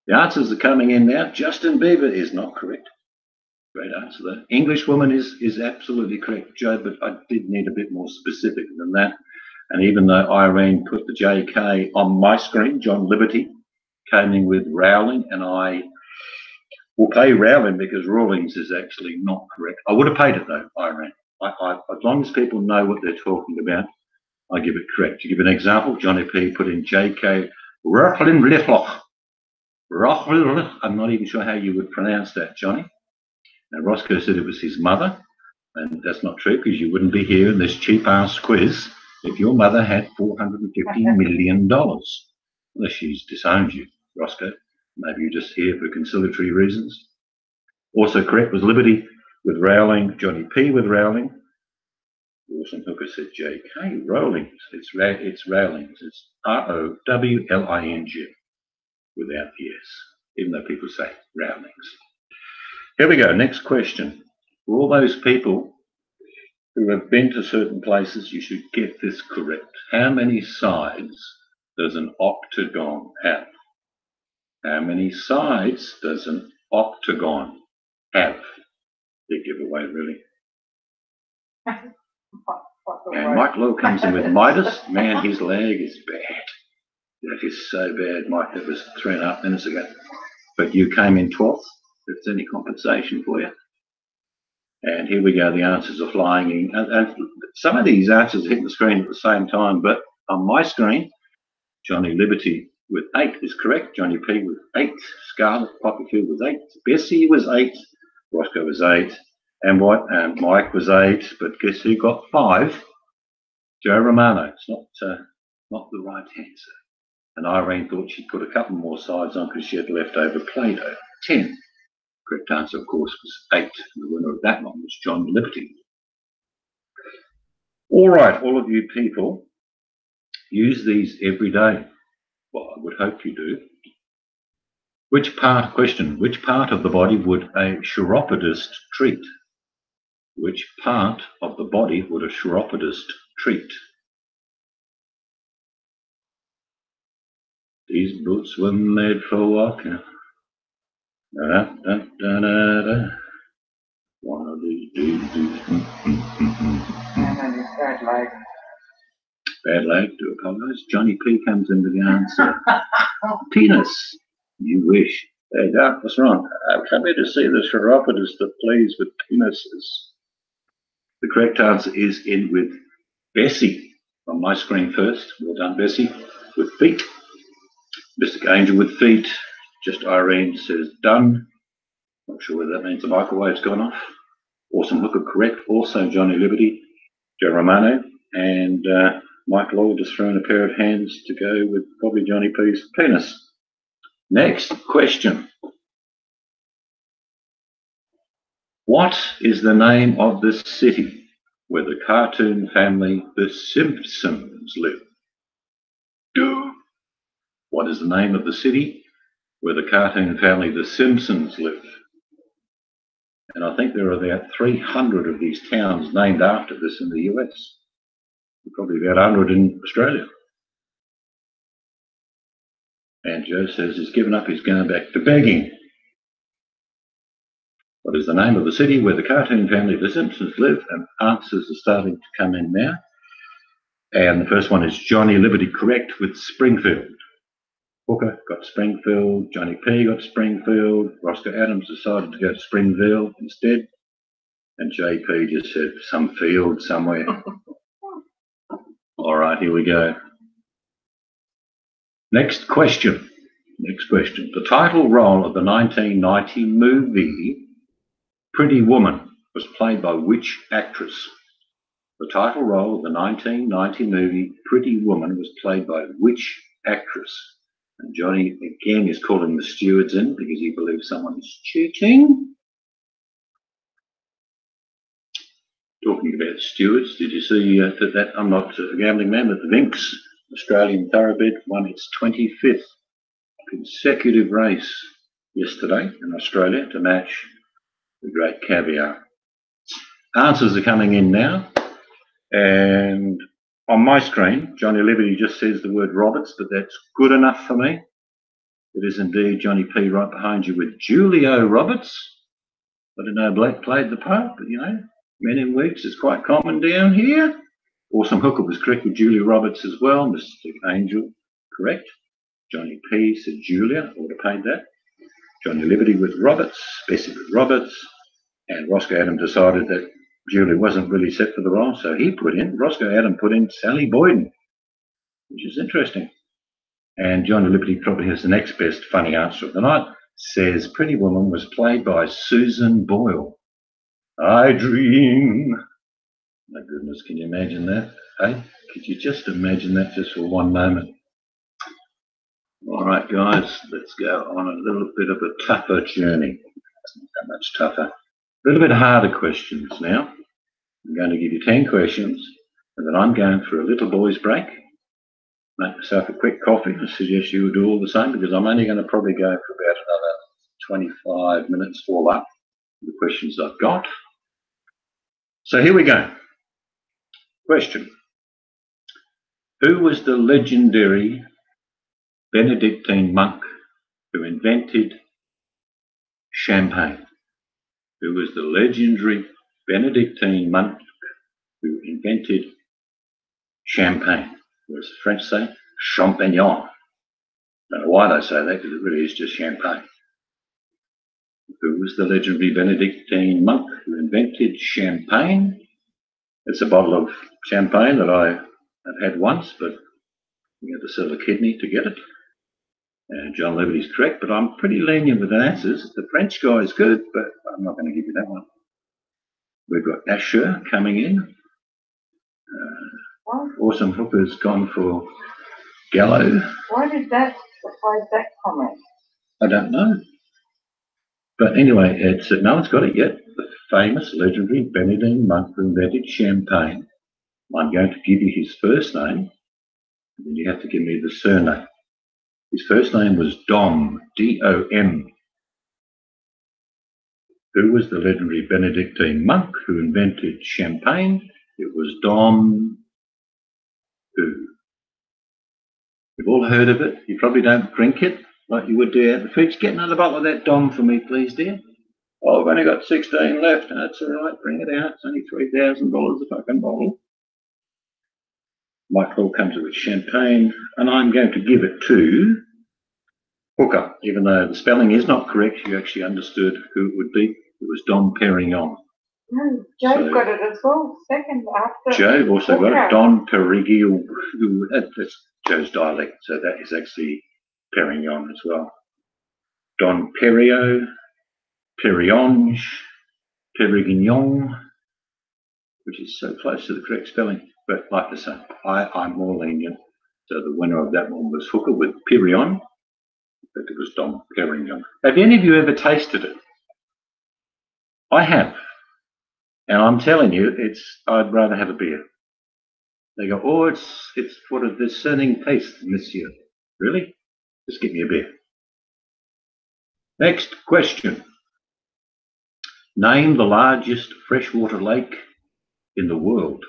The answers are coming in now. Justin Bieber is not correct. Great answer there. Englishwoman is absolutely correct, Joe, but I did need a bit more specific than that. And even though Irene put the JK on my screen, John Liberty came in with Rowling, and I will pay Rowling because Rawlings is actually not correct. I would have paid it though, Irene. As long as people know what they're talking about, I give it correct. To give an example, Johnny P put in JK Rocklin Litloch. I'm not even sure how you would pronounce that, Johnny. And Roscoe said it was his mother, and that's not true because you wouldn't be here in this cheap-ass quiz if your mother had $450 million. Unless she's disowned you, Roscoe. Maybe you're just here for conciliatory reasons. Also correct was Liberty with Rowling, Johnny P with Rowling. Awesome Hooker said JK Rowling. It's Rowlings. It's Rowling without the S, even though people say Rowlings. Here we go. Next question. For all those people who have been to certain places, you should get this correct. How many sides does an octagon have? How many sides does an octagon have? Big giveaway, really. And Mike Lowe comes in with Midas. Man, his leg is bad. That is so bad, Mike. That was 3.5 minutes ago. But you came in 12th. If there's any compensation for you. And here we go. The answers are flying in. And some of these answers are hitting the screen at the same time. But on my screen, Johnny Liberty with 8 is correct. Johnny P with 8. Scarlett Poppyfield was 8. Bessie was 8. Roscoe was 8. And Mike was 8. But guess who got 5? Joe Romano. It's not the right answer. And Irene thought she'd put a couple more sides on because she had leftover Play-Doh. 10. Correct answer, of course, was 8. And the winner of that one was John Liberty. All right, all of you people, use these every day. Well, I would hope you do. Which part of the body would a chiropodist treat? Which part of the body would a chiropodist treat? These boots were made for walking. Da, da, da, da, da. One of these dudes. Bad leg. Bad leg, do apologise. Johnny P comes in with the answer. Penis. You wish. Hey, Doc, what's wrong? I'm happy to see the chiropodist that plays with penises. The correct answer is in with Bessie. On my screen first. Well done, Bessie. With feet. Mr. Angel with feet. Just Irene says done. Not sure whether that means the microwave's gone off. Awesome Hooker correct. Also Johnny Liberty, Joe Romano, and Mike Law just throwing a pair of hands to go with probably Johnny P's penis. Next question. What is the name of the city where the cartoon family The Simpsons live? What is the name of the city where the cartoon family The Simpsons live? And I think there are about 300 of these towns named after this in the US. Probably about 100 in Australia. And Joe says he's given up, he's going back to begging. What is the name of the city where the cartoon family The Simpsons live? And answers are starting to come in now. And the first one is Johnny Liberty correct with Springfield. Hooker got Springfield, Johnny P got Springfield, Roscoe Adams decided to go to Springville instead, and JP just said some field somewhere. All right, here we go. Next question. The title role of the 1990 movie Pretty Woman was played by which actress? The title role of the 1990 movie Pretty Woman was played by which actress? And Johnny again is calling the stewards in because he believes someone's cheating. Talking about stewards, did you see that I'm not a gambling man, but the Vinx Australian Thoroughbred won its 25th consecutive race yesterday in Australia to match the Great Caviar. Answers are coming in now, and on my screen, Johnny Liberty just says the word Roberts, but that's good enough for me. It is indeed Johnny P right behind you with Julio Roberts. I don't know, Black played the part, but you know, men in wigs is quite common down here. Awesome Hooker was correct with Julia Roberts as well. Mr. Angel, correct. Johnny P said Julia, I would have paid that. Johnny Liberty with Roberts, Bessie with Roberts, and Roscoe Adam decided that Julia wasn't really set for the role, so Roscoe Adam put in Sally Boyden, which is interesting. And Johnny Liberty probably has the next best funny answer of the night. Says Pretty Woman was played by Susan Boyle. I dream. My goodness, can you imagine that? Hey, could you just imagine that just for one moment? All right, guys, let's go on a little bit of a tougher journey. Not that much tougher. A little bit harder questions now. I'm going to give you 10 questions, and then I'm going for a little boys' break. Make myself a quick coffee. I suggest you do all the same because I'm only going to probably go for about another 25 minutes all up the questions I've got. So here we go. Question. Who was the legendary Benedictine monk who invented champagne? Who was the legendary Benedictine monk who invented champagne? Or as the French say, champagnon. I don't know why they say that, because it really is just champagne. Who was the legendary Benedictine monk who invented champagne? It's a bottle of champagne that I have had once, but we had to sell a kidney to get it. And John Liberty's correct, but I'm pretty lenient with the answers. The French guy is good, but I'm not going to give you that one. We've got Asher coming in. Awesome Hooker's gone for Gallo. Why did that comment? I don't know. But anyway, it's no one's got it yet. The famous legendary Benedictine monk who invented champagne. I'm going to give you his first name, and then you have to give me the surname. His first name was Dom, D-O-M. Who was the legendary Benedictine monk who invented champagne? It was Dom who? You've all heard of it. You probably don't drink it like you would do out the fridge. Get another bottle of that Dom for me, please, dear. Oh, I've only got 16 left. That's all right. Bring it out. It's only $3,000 a fucking bottle. Michael comes with champagne, and I'm going to give it to Hooker. Even though the spelling is not correct, you actually understood who it would be. It was Dom Perignon. No, Joe got it as well. Second after. Joe also got it. Don Perignon. That's Joe's dialect, so that is actually Perignon as well. Don Perio, Perignon, Perignon, which is so close to the correct spelling. But like I say, I'm more lenient. So the winner of that one was Hooker with Perignon, but it was Dom Perignon. Have any of you ever tasted it? I have. And I'm telling you, I'd rather have a beer. They go, oh, it's for a discerning taste, monsieur. Really? Just give me a beer. Next question. Name the largest freshwater lake in the world.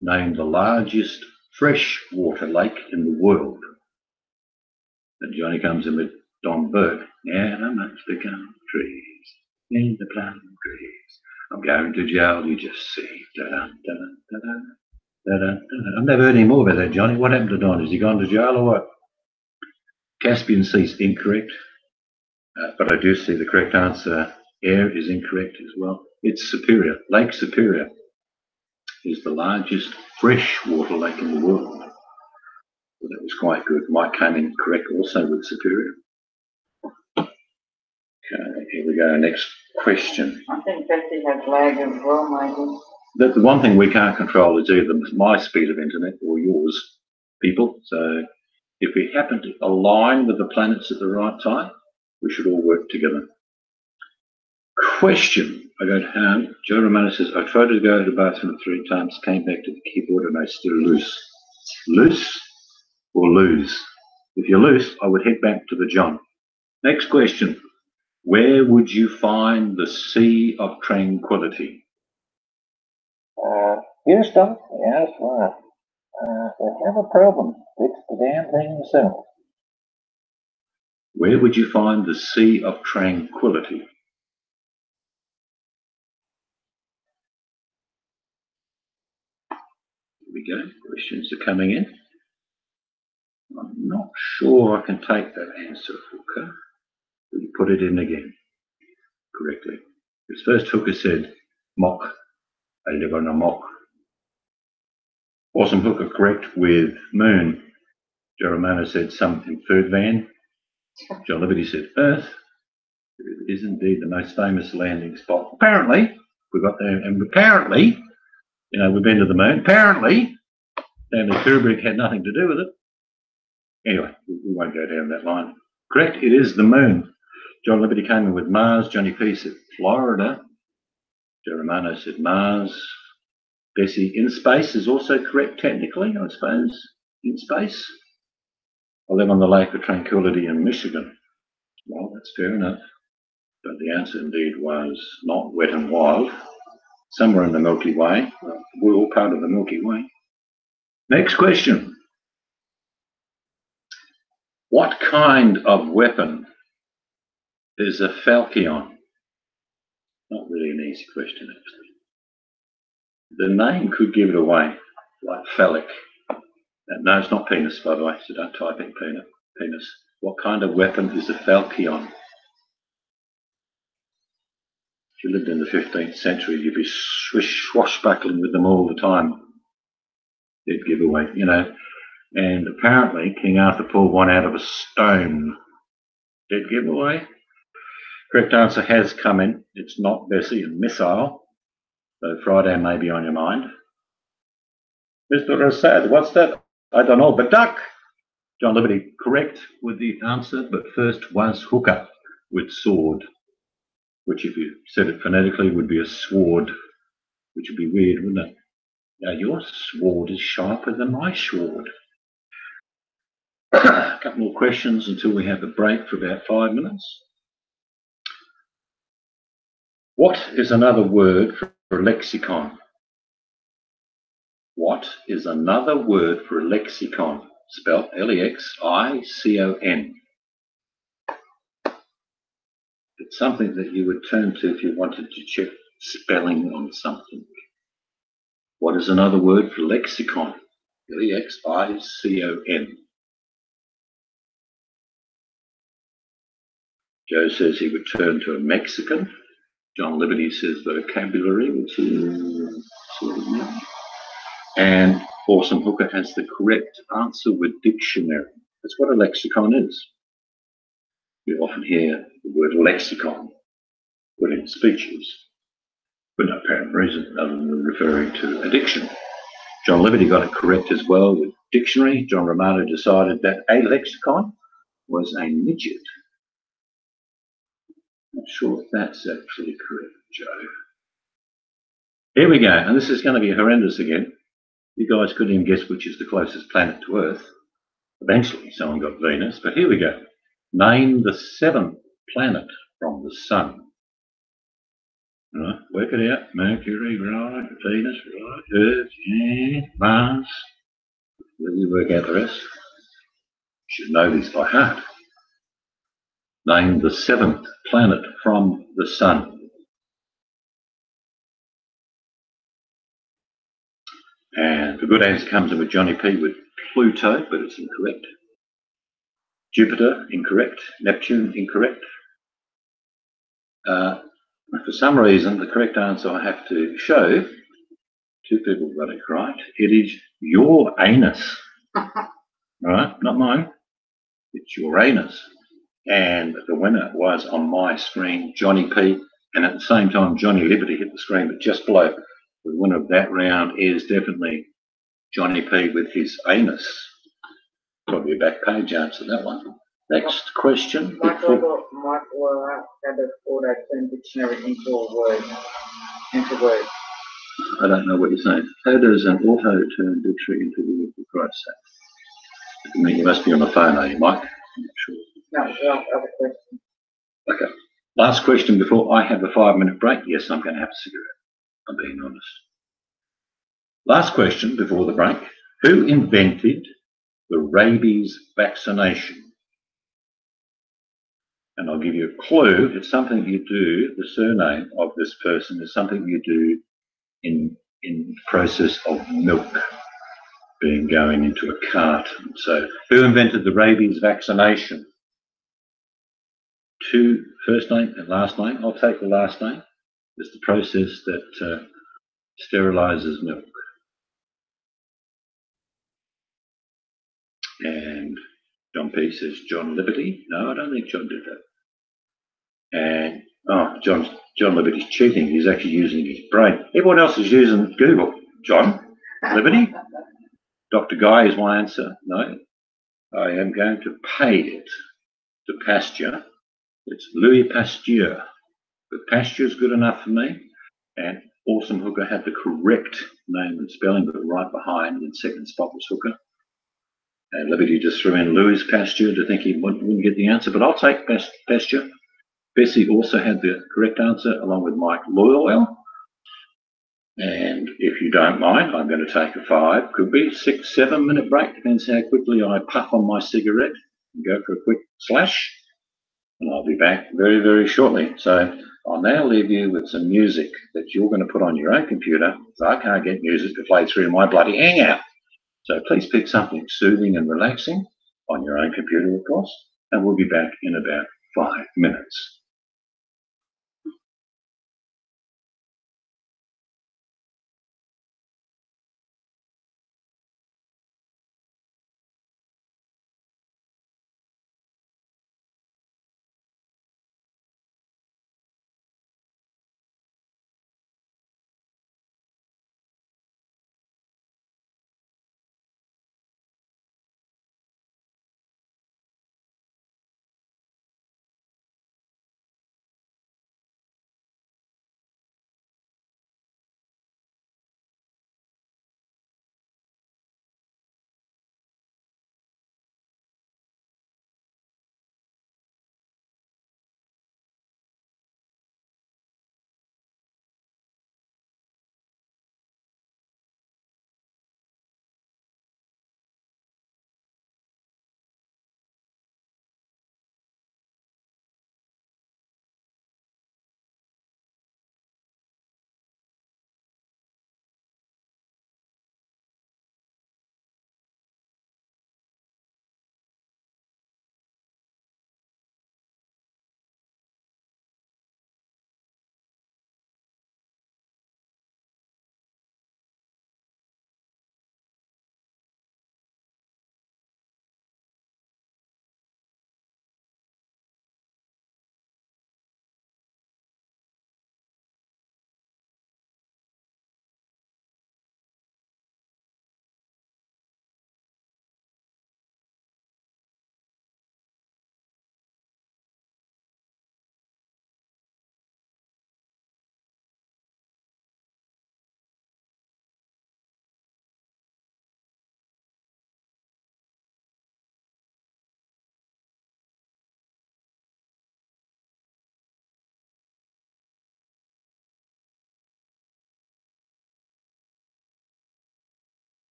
Name the largest freshwater lake in the world. And Johnny comes in with Don Burke. Yeah, amongst the gum trees, in the plum trees. I'm going to jail, you just see. Da-dun, da-dun, da-dun, da-dun, da-dun. I've never heard any more about that, Johnny. What happened to Don? Has he gone to jail or what? Caspian Sea is incorrect. But I do see the correct answer. Air is incorrect as well. It's Superior. Lake Superior is the largest freshwater lake in the world. So that was quite good. Mike came in correct also with Superior. Okay, here we go. Next question. I think Bessie has lag as well, maybe. The one thing we can't control is either my speed of internet or yours, people. So If we happen to align with the planets at the right time, we should all work together. Question. I got home. Joe Romano says, I tried to go to the bathroom 3 times, came back to the keyboard and I still loose. Loose or lose? If you're loose, I would head back to the John. Next question. Where would you find the Sea of Tranquility? Houston, yes, right. They have a problem. Fix the damn thing themselves. Where would you find the Sea of Tranquility? Here we go. Questions are coming in. I'm not sure I can take that answer, Hooker. Will you put it in again correctly? His first Hooker said, mock. I live on a mock. Awesome Hooker correct with moon. Joe Romano said something third van. John Liberty said Earth. It is indeed the most famous landing spot. Apparently, we got there, and apparently, you know, we've been to the moon. Apparently, Stanley Kubrick had nothing to do with it. Anyway, we won't go down that line. Correct, it is the moon. John Liberty came in with Mars. Johnny P said Florida. Joe Romano said Mars. Bessie, in space is also correct technically, I suppose, in space. I live on the Lake of Tranquility in Michigan. Well, that's fair enough. But the answer indeed was not Wet and Wild. Somewhere in the Milky Way. Well, we're all part of the Milky Way. Next question. What kind of weapon is a falchion? Not really an easy question, actually. The name could give it away, like phallic. No, it's not penis, by the way, so don't type in penis. What kind of weapon is a falchion? If you lived in the 15th century, you'd be swashbuckling with them all the time. They'd give away, you know. And apparently, King Arthur pulled one out of a stone. Dead giveaway. Correct answer has come in. It's not Bessie and missile. So Friday may be on your mind. Mr. Rosad, what's that? I don't know, but duck. John Liberty, correct with the answer, but first was Hooker with sword, which if you said it phonetically would be a sword, which would be weird, wouldn't it? Now your sword is sharper than my sword. A couple more questions until we have a break for about 5 minutes. What is another word for lexicon? What is another word for lexicon? Spelled L-E-X-I-C-O-N. It's something that you would turn to if you wanted to check spelling on something. What is another word for lexicon? L-E-X-I-C-O-N. Joe says he would turn to a Mexican. John Liberty says vocabulary, which is sort of new. And Awesome Hooker has the correct answer with dictionary. That's what a lexicon is. You often hear the word lexicon put in speeches for no apparent reason other than referring to a dictionary. John Liberty got it correct as well with dictionary. John Romano decided that a lexicon was a midget. Not sure if that's actually correct, Joe. Here we go, and this is going to be horrendous again. You guys couldn't even guess which is the closest planet to Earth. Eventually, someone got Venus, but here we go. Name the 7th planet from the Sun. Right, work it out. Mercury, right, Venus, right, Earth, yeah, Mars. Will you work out the rest? You should know these by heart. Name the 7th planet from the Sun. And the good answer comes in with Johnny P with Pluto, but it's incorrect. Jupiter, incorrect. Neptune, incorrect. For some reason, the correct answer I have to show, 2 people got it right. It is your anus. Right, not mine. It's Uranus. And the winner was on my screen, Johnny P. And at the same time, Johnny Liberty hit the screen, but just below. The winner of that round is definitely Johnny P with his anus. Probably a back page answer, that one. Next question. Michael had a auto-turn dictionary into a word, into words. I don't know what you're saying. How does an auto turn dictionary into the word for Christ's sake? I mean, you must be on the phone, are you, Mike? I'm not sure. No, the other question. Okay. Last question before I have a 5-minute break. Yes, I'm going to have a cigarette. I'm being honest. Last question before the break. Who invented the rabies vaccination? And I'll give you a clue. It's something you do. The surname of this person is something you do in the process of milk being going into a carton. So, who invented the rabies vaccination? 2 first name and last name. I'll take the last name. It's the process that sterilizes milk. And John P says John Liberty. No, I don't think John did that. And John Liberty's cheating. He's actually using his brain. Everyone else is using Google. John Liberty. Dr. Guy is my answer. No, I am going to pay it to Pasteur. It's Louis Pasteur. But Pasteur is good enough for me. And Awesome Hooker had the correct name and spelling, but right behind in second spot was Hooker. And Liberty just threw in Louis Pasteur to think he wouldn't get the answer, but I'll take Pasteur. Bessie also had the correct answer along with Mike Loyal. And if you don't mind, I'm going to take a 5, could be 6, 7-minute break. Depends how quickly I puff on my cigarette and go for a quick slash. And I'll be back very, very shortly. So I'll now leave you with some music that you're going to put on your own computer. So I can't get music to play through my bloody Hangout. So please pick something soothing and relaxing on your own computer, of course. And we'll be back in about 5 minutes.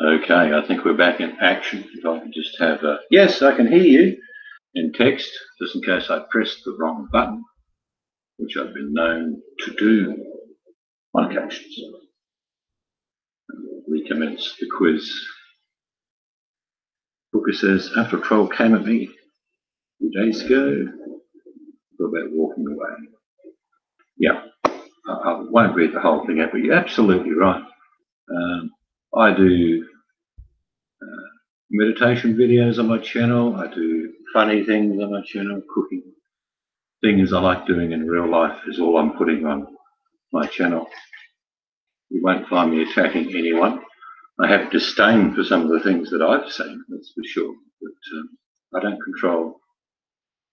Okay, I think we're back in action. If I can just have a yes, I can hear you in text, just in case I pressed the wrong button, which I've been known to do on occasions. Recommence the quiz. Booker says, after a troll came at me 2 days ago, thought about walking away. Yeah, I won't read the whole thing out, but you're absolutely right. I do meditation videos on my channel. I do funny things on my channel. Cooking things I like doing in real life is all I'm putting on my channel. You won't find me attacking anyone. I have disdain for some of the things that I've seen, that's for sure. But I don't control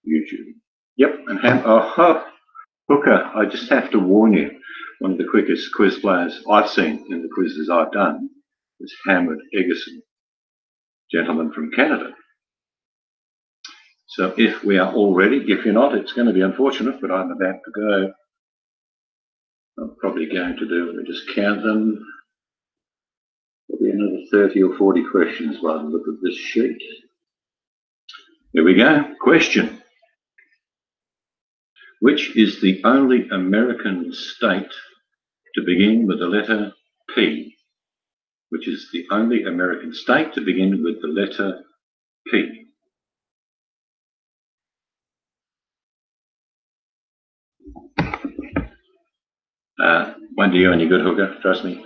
YouTube. Yep, and Hooker, I just have to warn you, one of the quickest quiz players I've seen in the quizzes I've done is Howard Eggerson, gentleman from Canada. So if we are all ready, if you're not, it's going to be unfortunate, but I'm about to go. I'm probably going to do, let me just count them. There'll be another 30 or 40 questions while I look at this sheet. Here we go. Question. Which is the only American state to begin with the letter P? Which is the only American state to begin with the letter P? One to you and you're good, Hooker, trust me.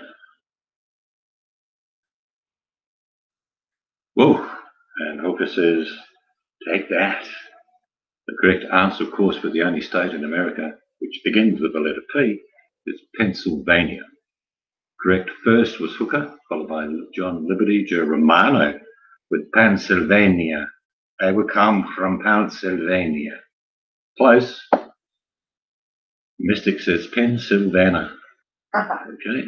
Whoa, and Hooker says, take that. The correct answer, of course, for the only state in America which begins with the letter P is Pennsylvania. Correct first was Hooker, followed by John Liberty, Joe Romano with Pennsylvania. I will come from Pennsylvania. Close. Mystic says Pennsylvania. Okay,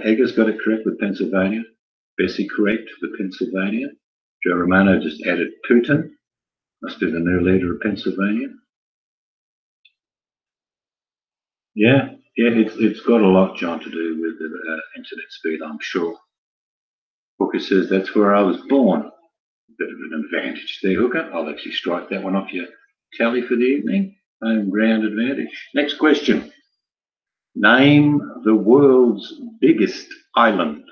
Eggers got it correct with Pennsylvania. Bessie correct with Pennsylvania. Joe Romano just added Putin. Must be the new leader of Pennsylvania. Yeah, it's got a lot, John, to do with the internet speed, I'm sure. Hooker says that's where I was born. Bit of an advantage there, Hooker. I'll actually strike that one off your tally for the evening. Home ground advantage. Next question. Name the world's biggest island.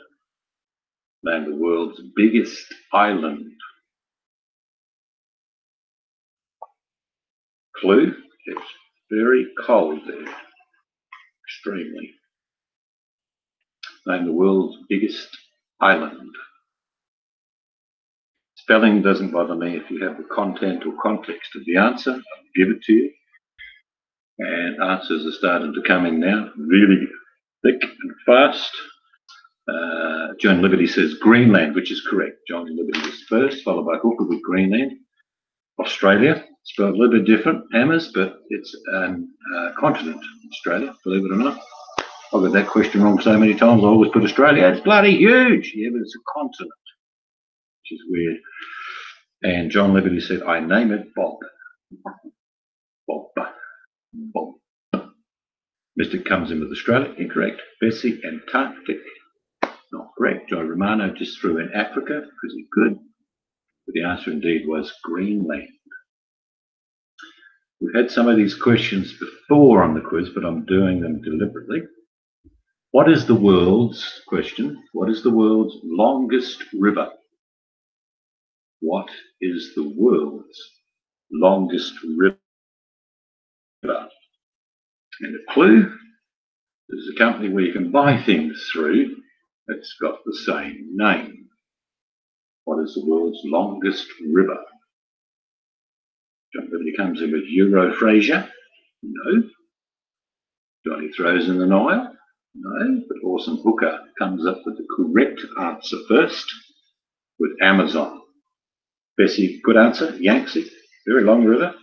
Name the world's biggest island. Clue, it's very cold there. Extremely. Name the world's biggest island. Spelling doesn't bother me if you have the content or context of the answer. I'll give it to you. And answers are starting to come in now, really thick and fast. John Liberty says Greenland, which is correct. John Liberty was first, followed by Hooker with Greenland. Australia, spelled a little bit different, hammers, but it's a continent, Australia, believe it or not. I've got that question wrong so many times, I always put Australia. It's bloody huge. Yeah, but it's a continent, which is weird. And John Liberty said, I name it Bob. Bob. Bob. Mystic comes in with Australia, incorrect. Bessie, Antarctic, not correct. Joe Romano just threw in Africa because he could. But the answer indeed was Greenland. We've had some of these questions before on the quiz, but I'm doing them deliberately. What is the world's longest river? What is the world's longest river? And a clue, there's a company where you can buy things through that's got the same name. What is the world's longest river? John Liberty comes in with Euro Fraser. No. Johnny throws in the Nile. No. But Awesome Hooker comes up with the correct answer first with Amazon. Bessie, good answer. Yangtze, very long river.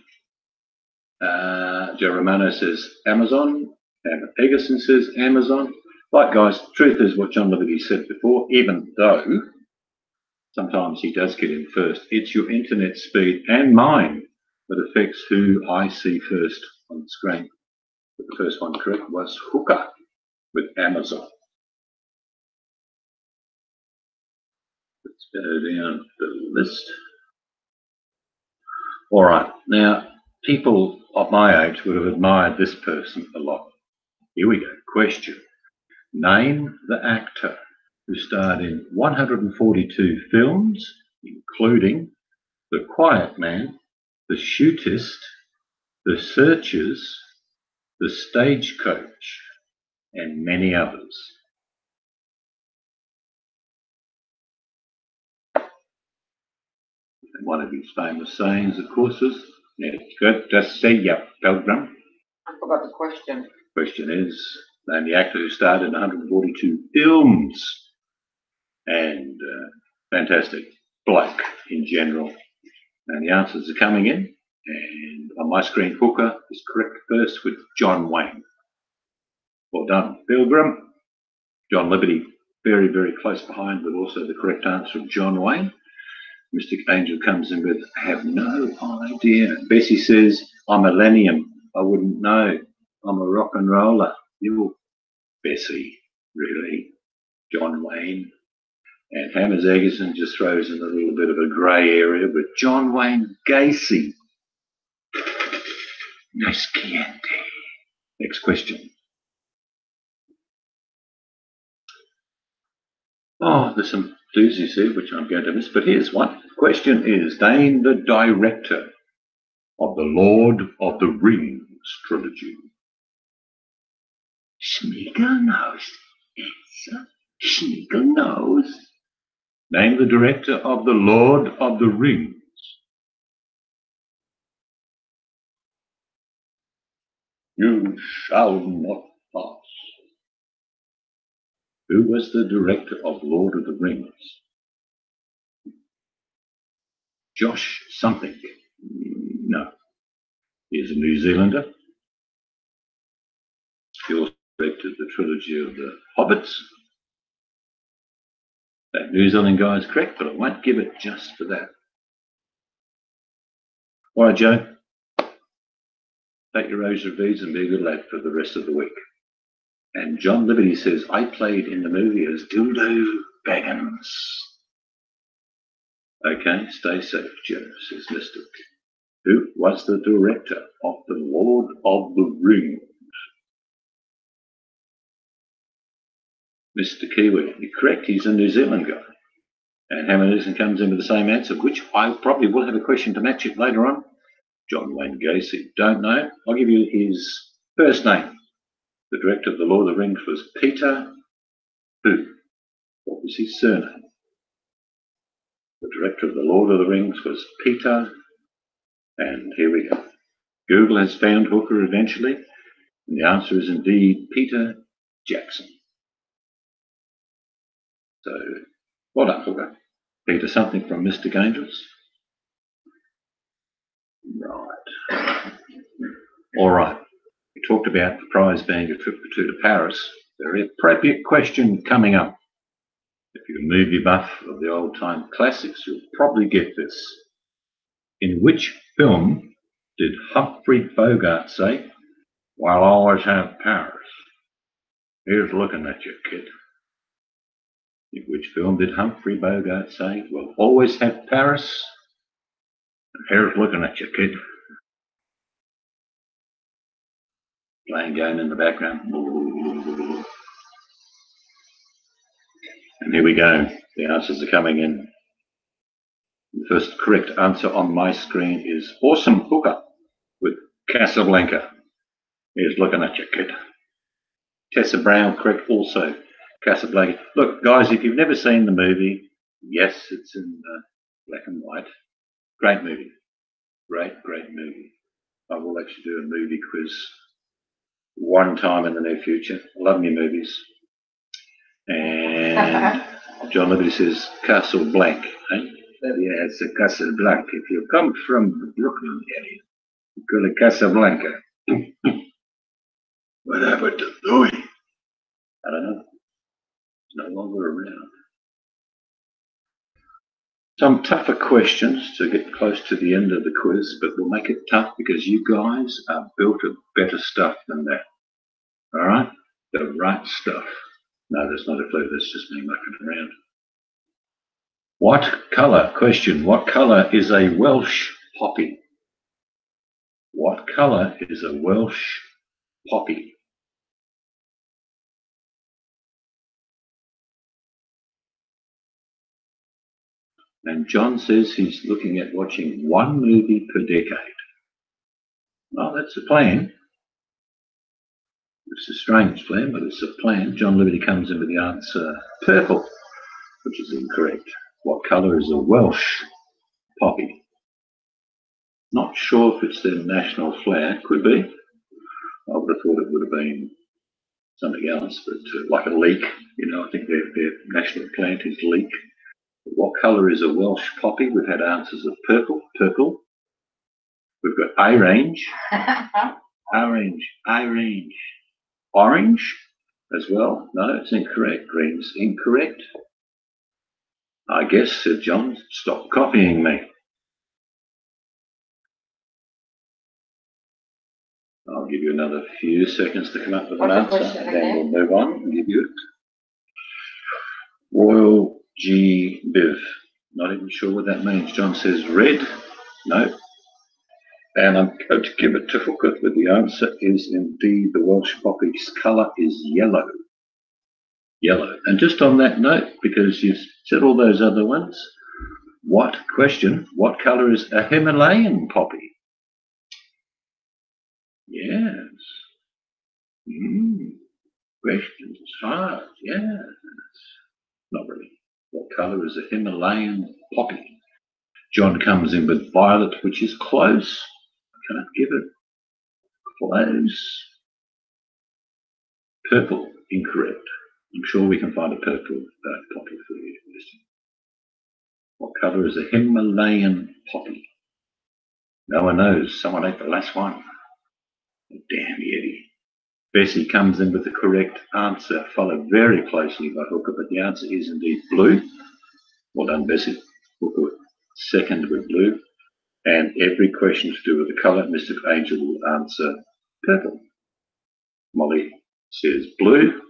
Joe Romano says Amazon. Eggerson says Amazon. Right, guys, truth is what John Liberty said before, even though sometimes he does get in first, it's your internet speed and mine that affects who I see first on the screen. But the first one correct was Hooker with Amazon. Let's go down the list. All right, now people of my age would have admired this person a lot. Here we go. Question. Name the actor who starred in 142 films, including The Quiet Man, The Shootist, The Searchers, The Stagecoach, and many others. And one of his famous sayings, of course, is, "It's good to see you, Pilgrim." I forgot the question. Question is, name the actor who starred in 142 films. And fantastic. Black in general. And the answers are coming in. And on my screen, Hooker is correct first with John Wayne. Well done, Pilgrim. John Liberty, very, very close behind, but also the correct answer of John Wayne. Mystic Angel comes in with, I have no idea. Bessie says, I'm a millennium. I wouldn't know. I'm a rock and roller. You're Bessie, really. John Wayne. And Hammers Eggerson just throws in a little bit of a grey area, but John Wayne Gacy. Nice Chianti. Next question. Oh, there's some doozies here which I'm going to miss, but here's one. Question is, name the director of the Lord of the Rings trilogy. Schmeagol knows. Answer. Schmeagol knows. Name the director of the Lord of the Rings. You shall not pass. Who was the director of Lord of the Rings? Josh something. No. He's a New Zealander. He also directed the trilogy of the Hobbits. That New Zealand guy is correct, but I won't give it just for that. All right, Joe. Take your rosary beads and be a good lad for the rest of the week. And John Liberty says, I played in the movie as Dildo Baggins. Okay, stay safe, Joe, says Mystic. Who was the director of the Lord of the Rings? Mr. Kiwi, you're correct, he's a New Zealand guy. And Hammerson comes in with the same answer, which I probably will have a question to match it later on. John Wayne Gacy, don't know. I'll give you his first name. The director of The Lord of the Rings was Peter who? What was his surname? The director of The Lord of the Rings was Peter, and here we go. Google has found Hooker eventually, and the answer is indeed Peter Jackson. So, well done, Hooker. Peter something from Mystic Angels. Right. All right. We talked about the prize being a trip or two to Paris. Very appropriate question coming up. If you're a movie buff of the old-time classics, you'll probably get this. In which film did Humphrey Bogart say, "We'll always have Paris"? Here's looking at you, kid. In which film did Humphrey Bogart say, "We'll always have Paris"? And here's looking at you, kid. Playing game in the background. And here we go. The answers are coming in. The first correct answer on my screen is Awesome Hooker with Casablanca. Here's looking at you, kid. Tessa Brown, correct also. Casablanca. Look, guys, if you've never seen the movie, yes, it's in black and white. Great movie. Great, great movie. I will actually do a movie quiz one time in the near future. I love me movies. And John Liberty says Castle Blanc. Eh? Yeah, it's a Castle Blanc. If you come from the Brooklyn area, you call it Casablanca. What happened to Louis? I don't know. It's no longer around. Some tougher questions to get close to the end of the quiz, but we'll make it tough because you guys are built of better stuff than that. All right? The right stuff. No, that's not a clue. That's just me mucking around. What colour, question, what colour is a Welsh poppy? What colour is a Welsh poppy? And John says he's looking at watching one movie per decade. Well, that's a plan. It's a strange plan, but it's a plan. John Liberty comes in with the answer purple, which is incorrect. What colour is a Welsh poppy? Not sure if it's their national flag. Could be. I would have thought it would have been something else, but like a leek. You know, I think their national plant is leek. But what colour is a Welsh poppy? We've had answers of purple. We've got orange, orange as well. No, it's incorrect. Green's incorrect. I guess, Sir John, stop copying me. I'll give you another few seconds to come up with an answer, and then we'll move on and give you it. Royal G. Biv. Not even sure what that means. John says red. No. And I'm going to give it to Hooker, but the answer is indeed the Welsh poppy's colour is yellow. Yellow. And just on that note, because you've said all those other ones, what colour is a Himalayan poppy? Yes. Questions hard. Yes. Not really. What colour is a Himalayan poppy? John comes in with violet, which is close. I can't give it. Close. Purple, incorrect. I'm sure we can find a purple poppy for you. What colour is a Himalayan poppy? No one knows. Someone ate the last one. Damn Yeti. Bessie comes in with the correct answer, followed very closely by Hooker, but the answer is indeed blue. Well done, Bessie. Hooker second with blue. And every question to do with the colour, Mr. Angel will answer purple. Molly says blue.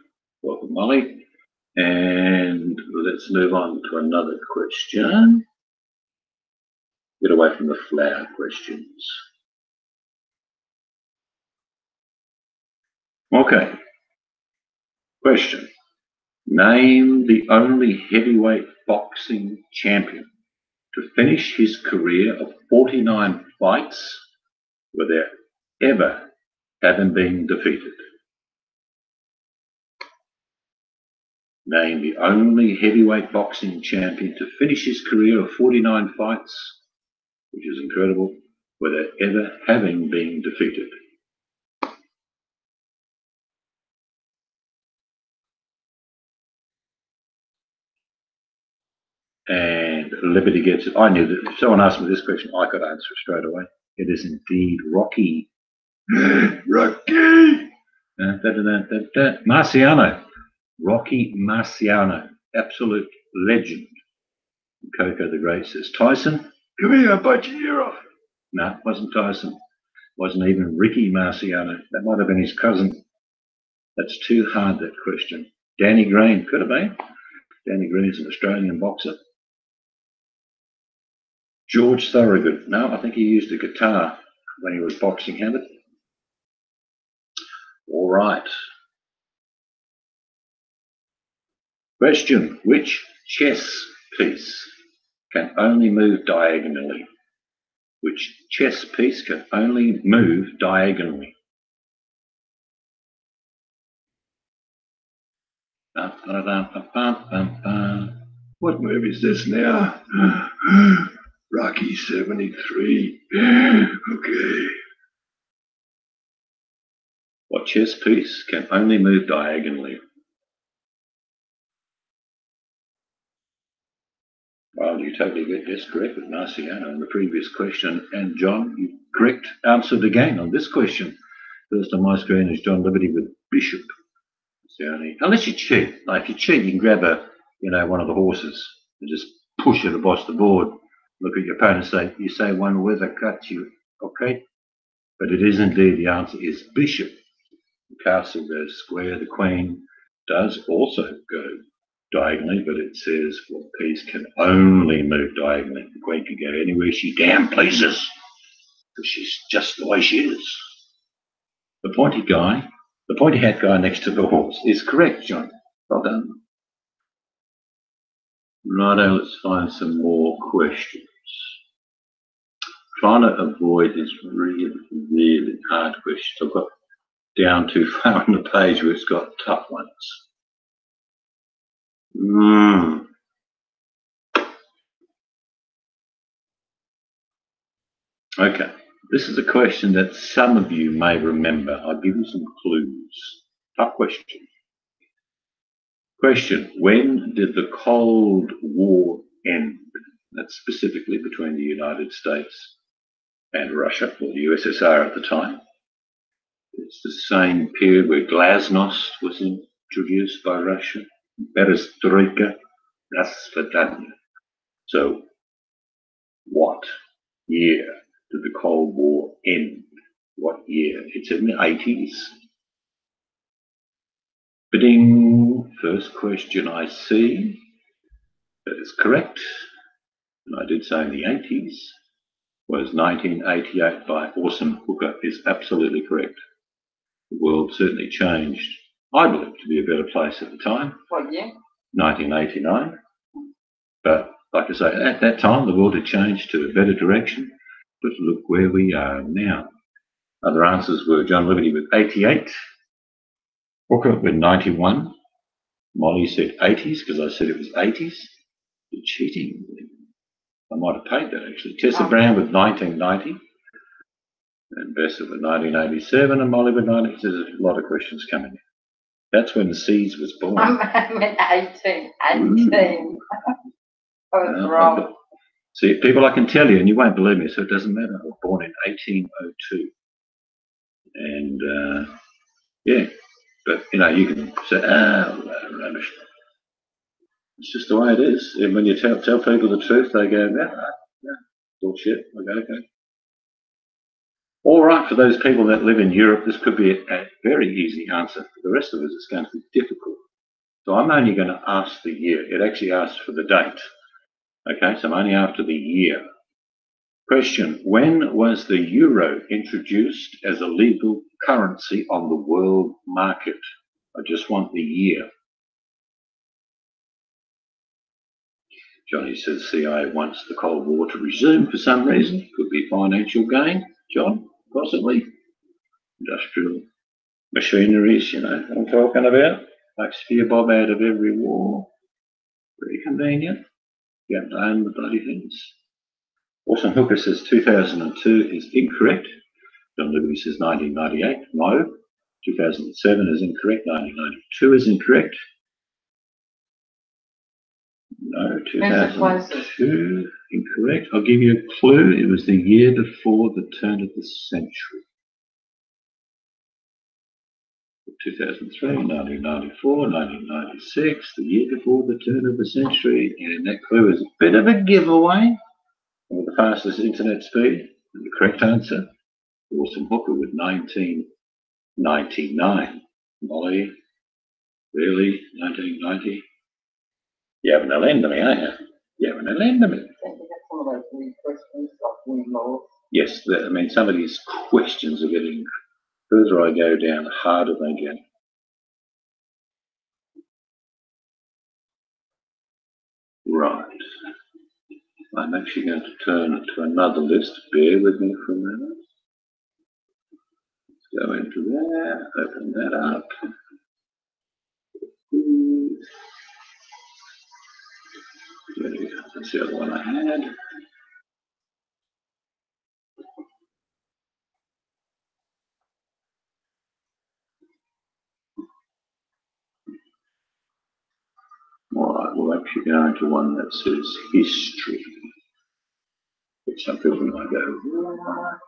Welcome, Molly. And let's move on to another question. Get away from the flower questions. Okay. Question. Name the only heavyweight boxing champion to finish his career of 49 fights without ever having been defeated. Name the only heavyweight boxing champion to finish his career of 49 fights, which is incredible, without ever having been defeated. And Liberty gets it. I knew that if someone asked me this question, I could answer straight away. It is indeed Rocky. Rocky! Marciano. Rocky Marciano. Absolute legend. Coco the Great says, Tyson? Come here, I'll bite your ear off. No, it wasn't Tyson. Wasn't even Ricky Marciano. That might have been his cousin. That's too hard, that question. Danny Green. Could have been. Danny Green is an Australian boxer. George Thorogood. No, I think he used a guitar when he was boxing, had it? All right. Question. Which chess piece can only move diagonally? Which chess piece can only move diagonally? What movie is this now? Rocky 73. Okay. What chess piece can only move diagonally? Well, you totally get this correct with Marciano in the previous question. And John, you correct answered again on this question. First on my screen is John Liberty with Bishop. It's the only, unless you cheat. Like if you cheat, you can grab one of the horses and just push it across the board. Look at your opponent and you say one weather cut you, okay? But it is indeed, the answer is Bishop. The castle goes square, the queen does also go diagonally, but it says, well, peas can only move diagonally. The queen can go anywhere she damn pleases, because she's just the way she is. The pointy hat guy next to the horse is correct, John. Well done. Righto, let's find some more questions. Trying to avoid these really, really hard questions. I've got down too far on the page where it's got tough ones. Okay, this is a question that some of you may remember. I'll give you some clues. Tough question. Question, when did the Cold War end? That's specifically between the United States and Russia, or the USSR at the time. It's the same period where glasnost was introduced by Russia, perestroika, rasvedanya. So, what year did the Cold War end? What year? It's in the 80s. Bidding, first question I see. That is correct. And I did say in the 80s. Was 1988 by Awesome Hooker is absolutely correct. The world certainly changed, I believe, to be a better place at the time. What year? 1989. But like I say, at that time, the world had changed to a better direction. But look where we are now. Other answers were John Liberty with 88, Hooker with 91, Molly said 80s because I said it was 80s. You're cheating. I might have paid that actually. Tessa Brown with 1990, and Bessa with 1987, and Molly with 19. There's a lot of questions coming in. That's when Seeds was born. I meant 18. I was wrong. See, people, I can tell you, and you won't believe me, so it doesn't matter. I was born in 1802. And, yeah, but, you know, you can say, rubbish. It's just the way it is. And when you tell people the truth, they go, bullshit. I go, okay. All right, for those people that live in Europe, this could be a very easy answer. For the rest of us, it's going to be difficult. So I'm only going to ask the year. It actually asks for the date. Okay, so I'm only after the year. Question, when was the euro introduced as a legal currency on the world market? I just want the year. Johnny says CIA wants the Cold War to resume for some reason. Could be financial gain, John, possibly. Industrial machineries, you know what I'm talking about. Like spear bob out of every war. Very convenient. You have to own the bloody things. Awesome Hooker says 2002 is incorrect. John Liberty says 1998. No. 2007 is incorrect. 1992 is incorrect. No, 2002, incorrect. I'll give you a clue. It was the year before the turn of the century. 2003, 1994, 1996, the year before the turn of the century. And that clue is a bit of a giveaway. With the fastest internet speed, and the correct answer, Awesome Hooker with 1999. Molly, really? 1990? You're having a lend to me, aren't you? You're having a lend to me. Yes, I mean, some of these questions are getting, further I go down, the harder they get. Right. I'm actually going to turn to another list. Bear with me for a minute. Let's go into there, open that up. That's the other one I had. All right, we'll actually go into one that says history. Which some people might go, what?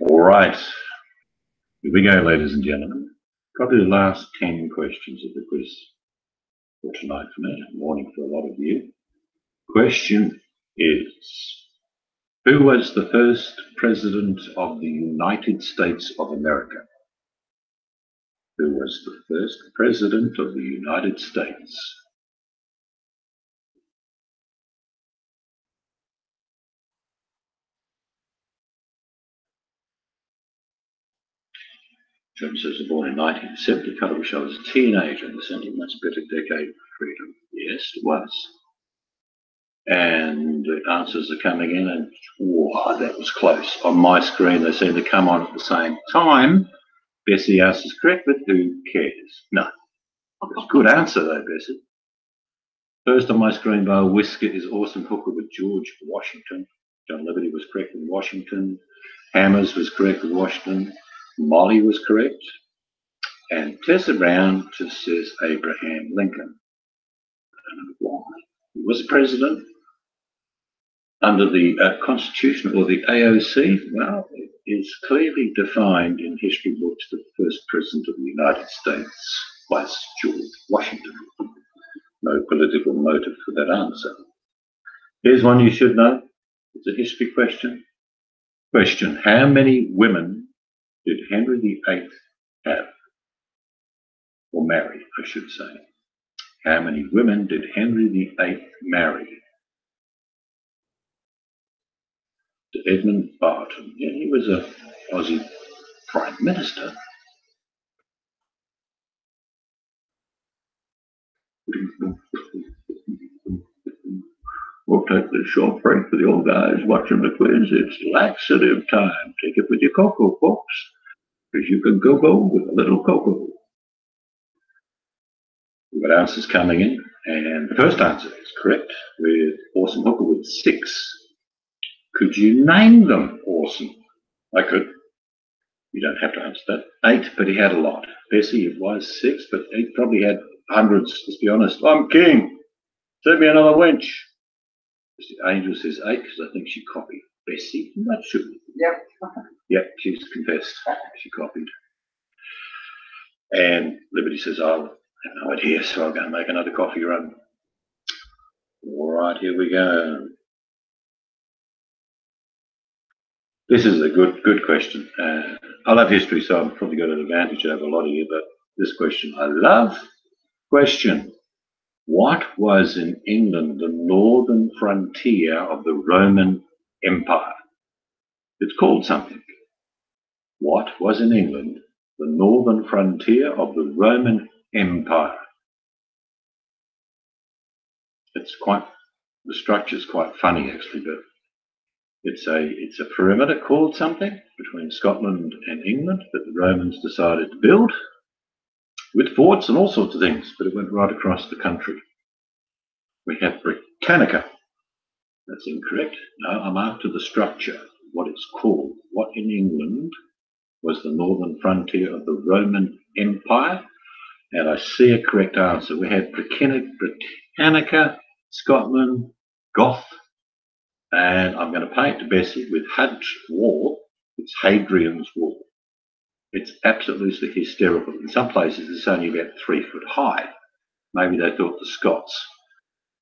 All right, here we go, ladies and gentlemen. Probably the last 10 questions of the quiz for tonight for me, morning for a lot of you. Question is, who was the first president of the United States of America? Who was the first president of the United States? Jim says, born in 1970, I wish I was a teenager in the 70, much better decade for freedom. Yes, it was. And the answers are coming in, and wow, that was close. On my screen, they seem to come on at the same time. Bessie answers correct, but who cares? No. It's a good answer, though, Bessie. First on my screen by a whisker is Orson Hooker with George Washington. John Liberty was correct with Washington. Hammers was correct with Washington. Molly was correct. And Tessa Brown just says Abraham Lincoln. I don't know why. He was president under the Constitution or the AOC. Well, it is clearly defined in history books that the first president of the United States was George Washington. No political motive for that answer. Here's one you should know. It's a history question. Question: how many women did Henry VIII have? Or marry, I should say. How many women did Henry VIII marry? To Edmund Barton. Yeah, he was a Aussie Prime Minister. We'll take this short break for the old guys watching the quiz. It's laxative time. Take it with your cocoa, folks, because you can go with a little cocoa. We've got answers coming in, and the first answer is correct with Orson Hooker with 6. Could you name them, Orson? I could. You don't have to answer that. 8, but he had a lot. Bessie, it was 6, but he probably had hundreds, let's be honest. I'm king. Send me another wench. Angel says 8 because I think she copied Bessie. That should be. Yep. Yep, she's confessed. She copied. And Liberty says, I have no idea, so I'll go and make another coffee run. All right, here we go. This is a good question. I love history, so I've probably got an advantage over a lot of you, but this question I love. Question: what was in England the northern frontier of the Roman Empire? It's called something. What was in England the northern frontier of the Roman Empire? The structure's quite funny actually, but it's a perimeter called something between Scotland and England that the Romans decided to build with forts and all sorts of things, but it went right across the country. We have Britannica. That's incorrect. No, I'm after the structure, what it's called. What in England was the northern frontier of the Roman Empire? And I see a correct answer. We had Britannica, Scotland, Goth, and I'm going to pay it to Bessie with Hud's Wall. It's Hadrian's Wall. It's absolutely hysterical. In some places, it's only about 3 foot high. Maybe they thought the Scots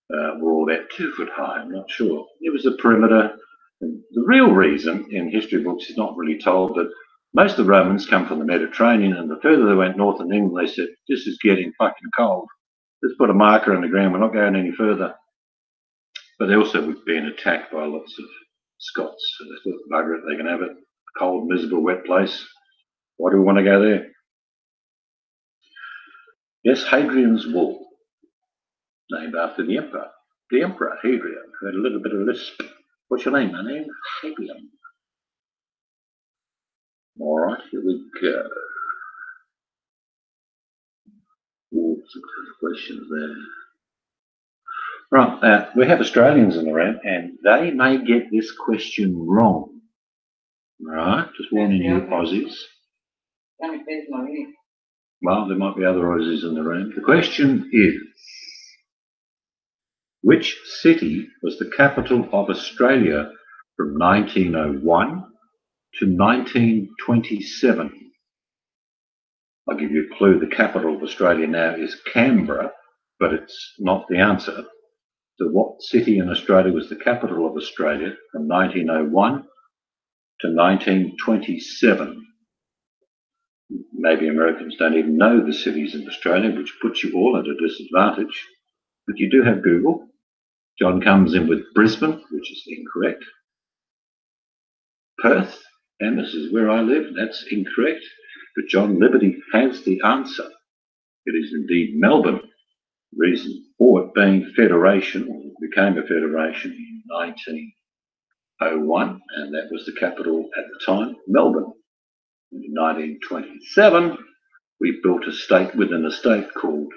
were all about 2 foot high. I'm not sure. It was a perimeter. And the real reason in history books is not really told, but most of the Romans come from the Mediterranean, and the further they went north in England, they said, this is getting fucking cold. Let's put a marker in the ground. We're not going any further. But they also were being attacked by lots of Scots. So they thought, bugger it, they can have it. Cold, miserable, wet place. Why do we want to go there? Yes, Hadrian's Wall, named after the emperor. The emperor, Hadrian, who had a little bit of a lisp. What's your name? My name? Hadrian. All right, here we go. Some questions there. Right, we have Australians in the room, and they may get this question wrong. Right, just warning you, Aussies. Well, there might be other Aussies in the room. The question is, which city was the capital of Australia from 1901 to 1927? I'll give you a clue. The capital of Australia now is Canberra, but it's not the answer. So what city in Australia was the capital of Australia from 1901 to 1927? Maybe Americans don't even know the cities in Australia, which puts you all at a disadvantage. But you do have Google. John comes in with Brisbane, which is incorrect. Perth, and this is where I live, that's incorrect. But John Liberty has the answer. It is indeed Melbourne. Reason for it being federation, or became a federation in 1901, and that was the capital at the time, Melbourne. In 1927, we built a state within a state called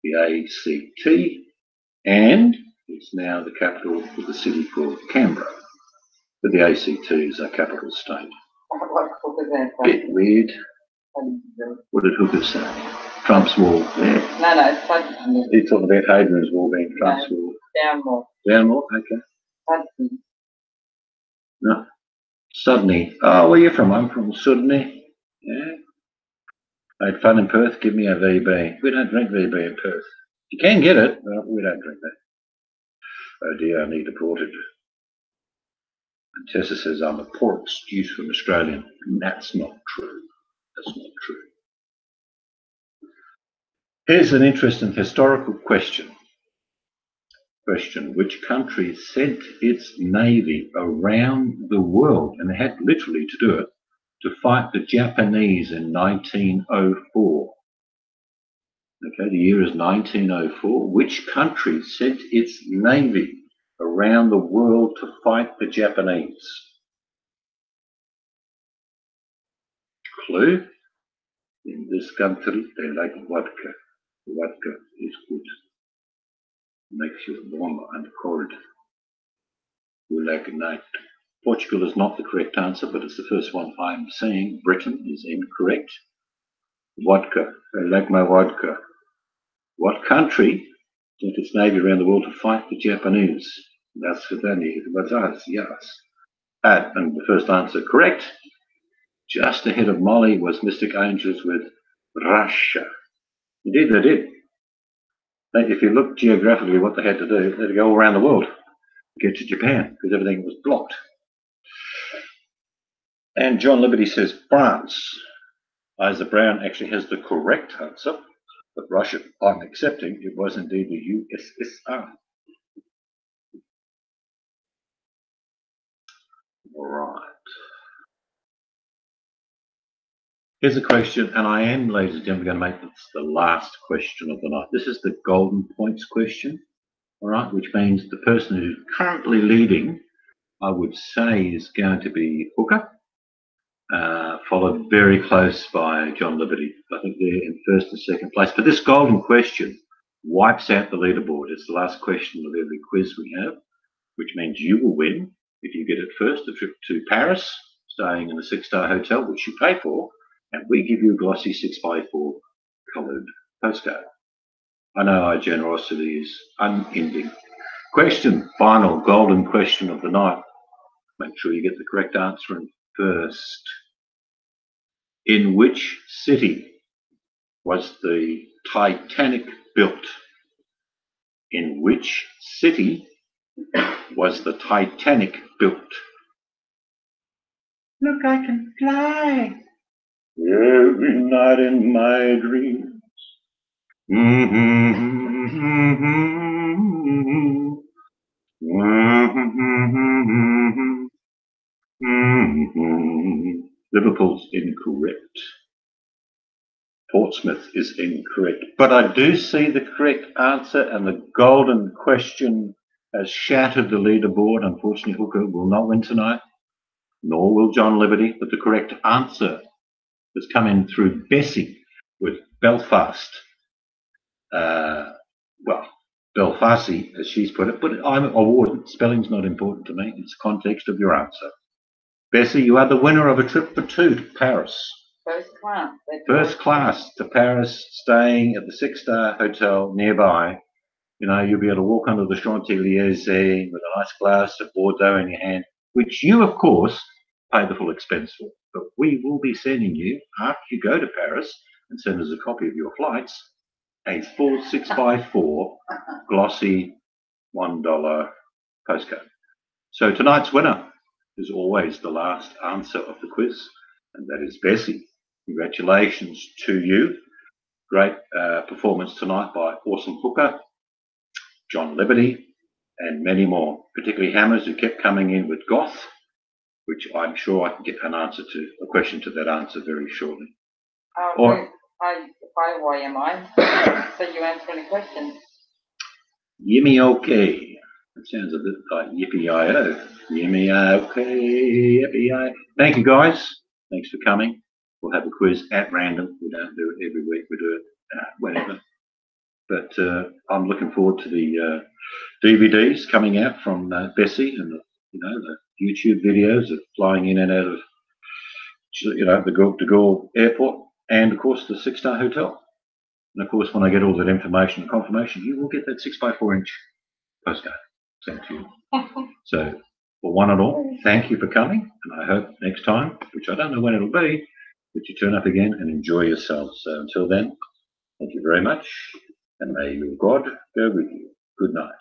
the ACT, and it's now the capital of the city called Canberra. But the ACT is our capital state. Bit weird. What did Hooker say? Trump's wall. Yeah. No, it's Sudbury. He's talking about Hadrian's wall being Trump's wall. Downmore. Downmore, okay. Sudbury. No. Sydney. Oh, where are you from? I'm from Sydney. Yeah. I had fun in Perth. Give me a VB. We don't drink VB in Perth. You can get it, but we don't drink that. Oh dear, I need deported. And Tessa says I'm a poor excuse from Australian. And that's not true. That's not true. Here's an interesting historical question. Which country sent its navy around the world, and they had literally to do it, to fight the Japanese in 1904? Okay, the year is 1904. Which country sent its navy around the world to fight the Japanese? Clue? In this country, they like vodka. Vodka is good. Makes you warm and cold. We like night. Portugal is not the correct answer, but it's the first one I'm saying. Britain is incorrect. Vodka. I like my vodka. What country sent its navy around the world to fight the Japanese? That's Sudani. It was us, yes. And the first answer correct. Just ahead of Molly was Mystic Angels with Russia. Indeed, they did. If you look geographically what they had to do, they had to go all around the world to get to Japan because everything was blocked. And John Liberty says France. Isaac Brown actually has the correct answer, but Russia, I'm accepting, it was indeed the USSR. All right. Here's a question, and I am, ladies and gentlemen, going to make this the last question of the night. This is the golden points question, all right, which means the person who's currently leading, I would say, is going to be Hooker, followed very close by John Liberty. I think they're in first and second place. But this golden question wipes out the leaderboard. It's the last question of every quiz we have, which means you will win if you get it first, a trip to Paris, staying in a 6-star hotel, which you pay for, and we give you a glossy 6x4 coloured postcard. I know our generosity is unending. Question, final golden question of the night. Make sure you get the correct answer in first. In which city was the Titanic built? In which city was the Titanic built? Look, I can fly every night in my dreams. Liverpool's incorrect. Portsmouth is incorrect. But I do see the correct answer, and the golden question has shattered the leaderboard. Unfortunately, Hooker will not win tonight, nor will John Liberty, but the correct answer has come in through Bessie with Belfast. Well, Belfasty, as she's put it, but I'm a warden. Spelling's not important to me. It's the context of your answer. Bessie, you are the winner of a trip for 2 to Paris. First class. First class to Paris, staying at the 6-star hotel nearby. You know, you'll be able to walk under the Champs-Élysées with a nice glass of Bordeaux in your hand, which you, of course, pay the full expense for. But we will be sending you, after you go to Paris and send us a copy of your flights, a full 6x4 glossy $1 postcard. So tonight's winner is always the last answer of the quiz, and that is Bessie. Congratulations to you. Great performance tonight by Awesome Hooker, John Liberty, and many more, particularly Hammers, who kept coming in with Goth, which I'm sure I can get a question to that answer very shortly. Hi, why am I? So you answer any questions? Yimmy okay. It sounds a bit like yippee-i-o. Yimmy okay, yippee-i. Thank you, guys. Thanks for coming. We'll have a quiz at random. We don't do it every week. We do it whenever. But I'm looking forward to the DVDs coming out from Bessie and the YouTube videos of flying in and out of the de Gaulle airport, and of course the 6-star hotel. And of course, when I get all that information and confirmation, you will get that 6x4-inch postcard sent to you. So, for one and all, thank you for coming, and I hope next time, which I don't know when it'll be, that you turn up again and enjoy yourselves. So until then, thank you very much, and may your God go with you. Good night.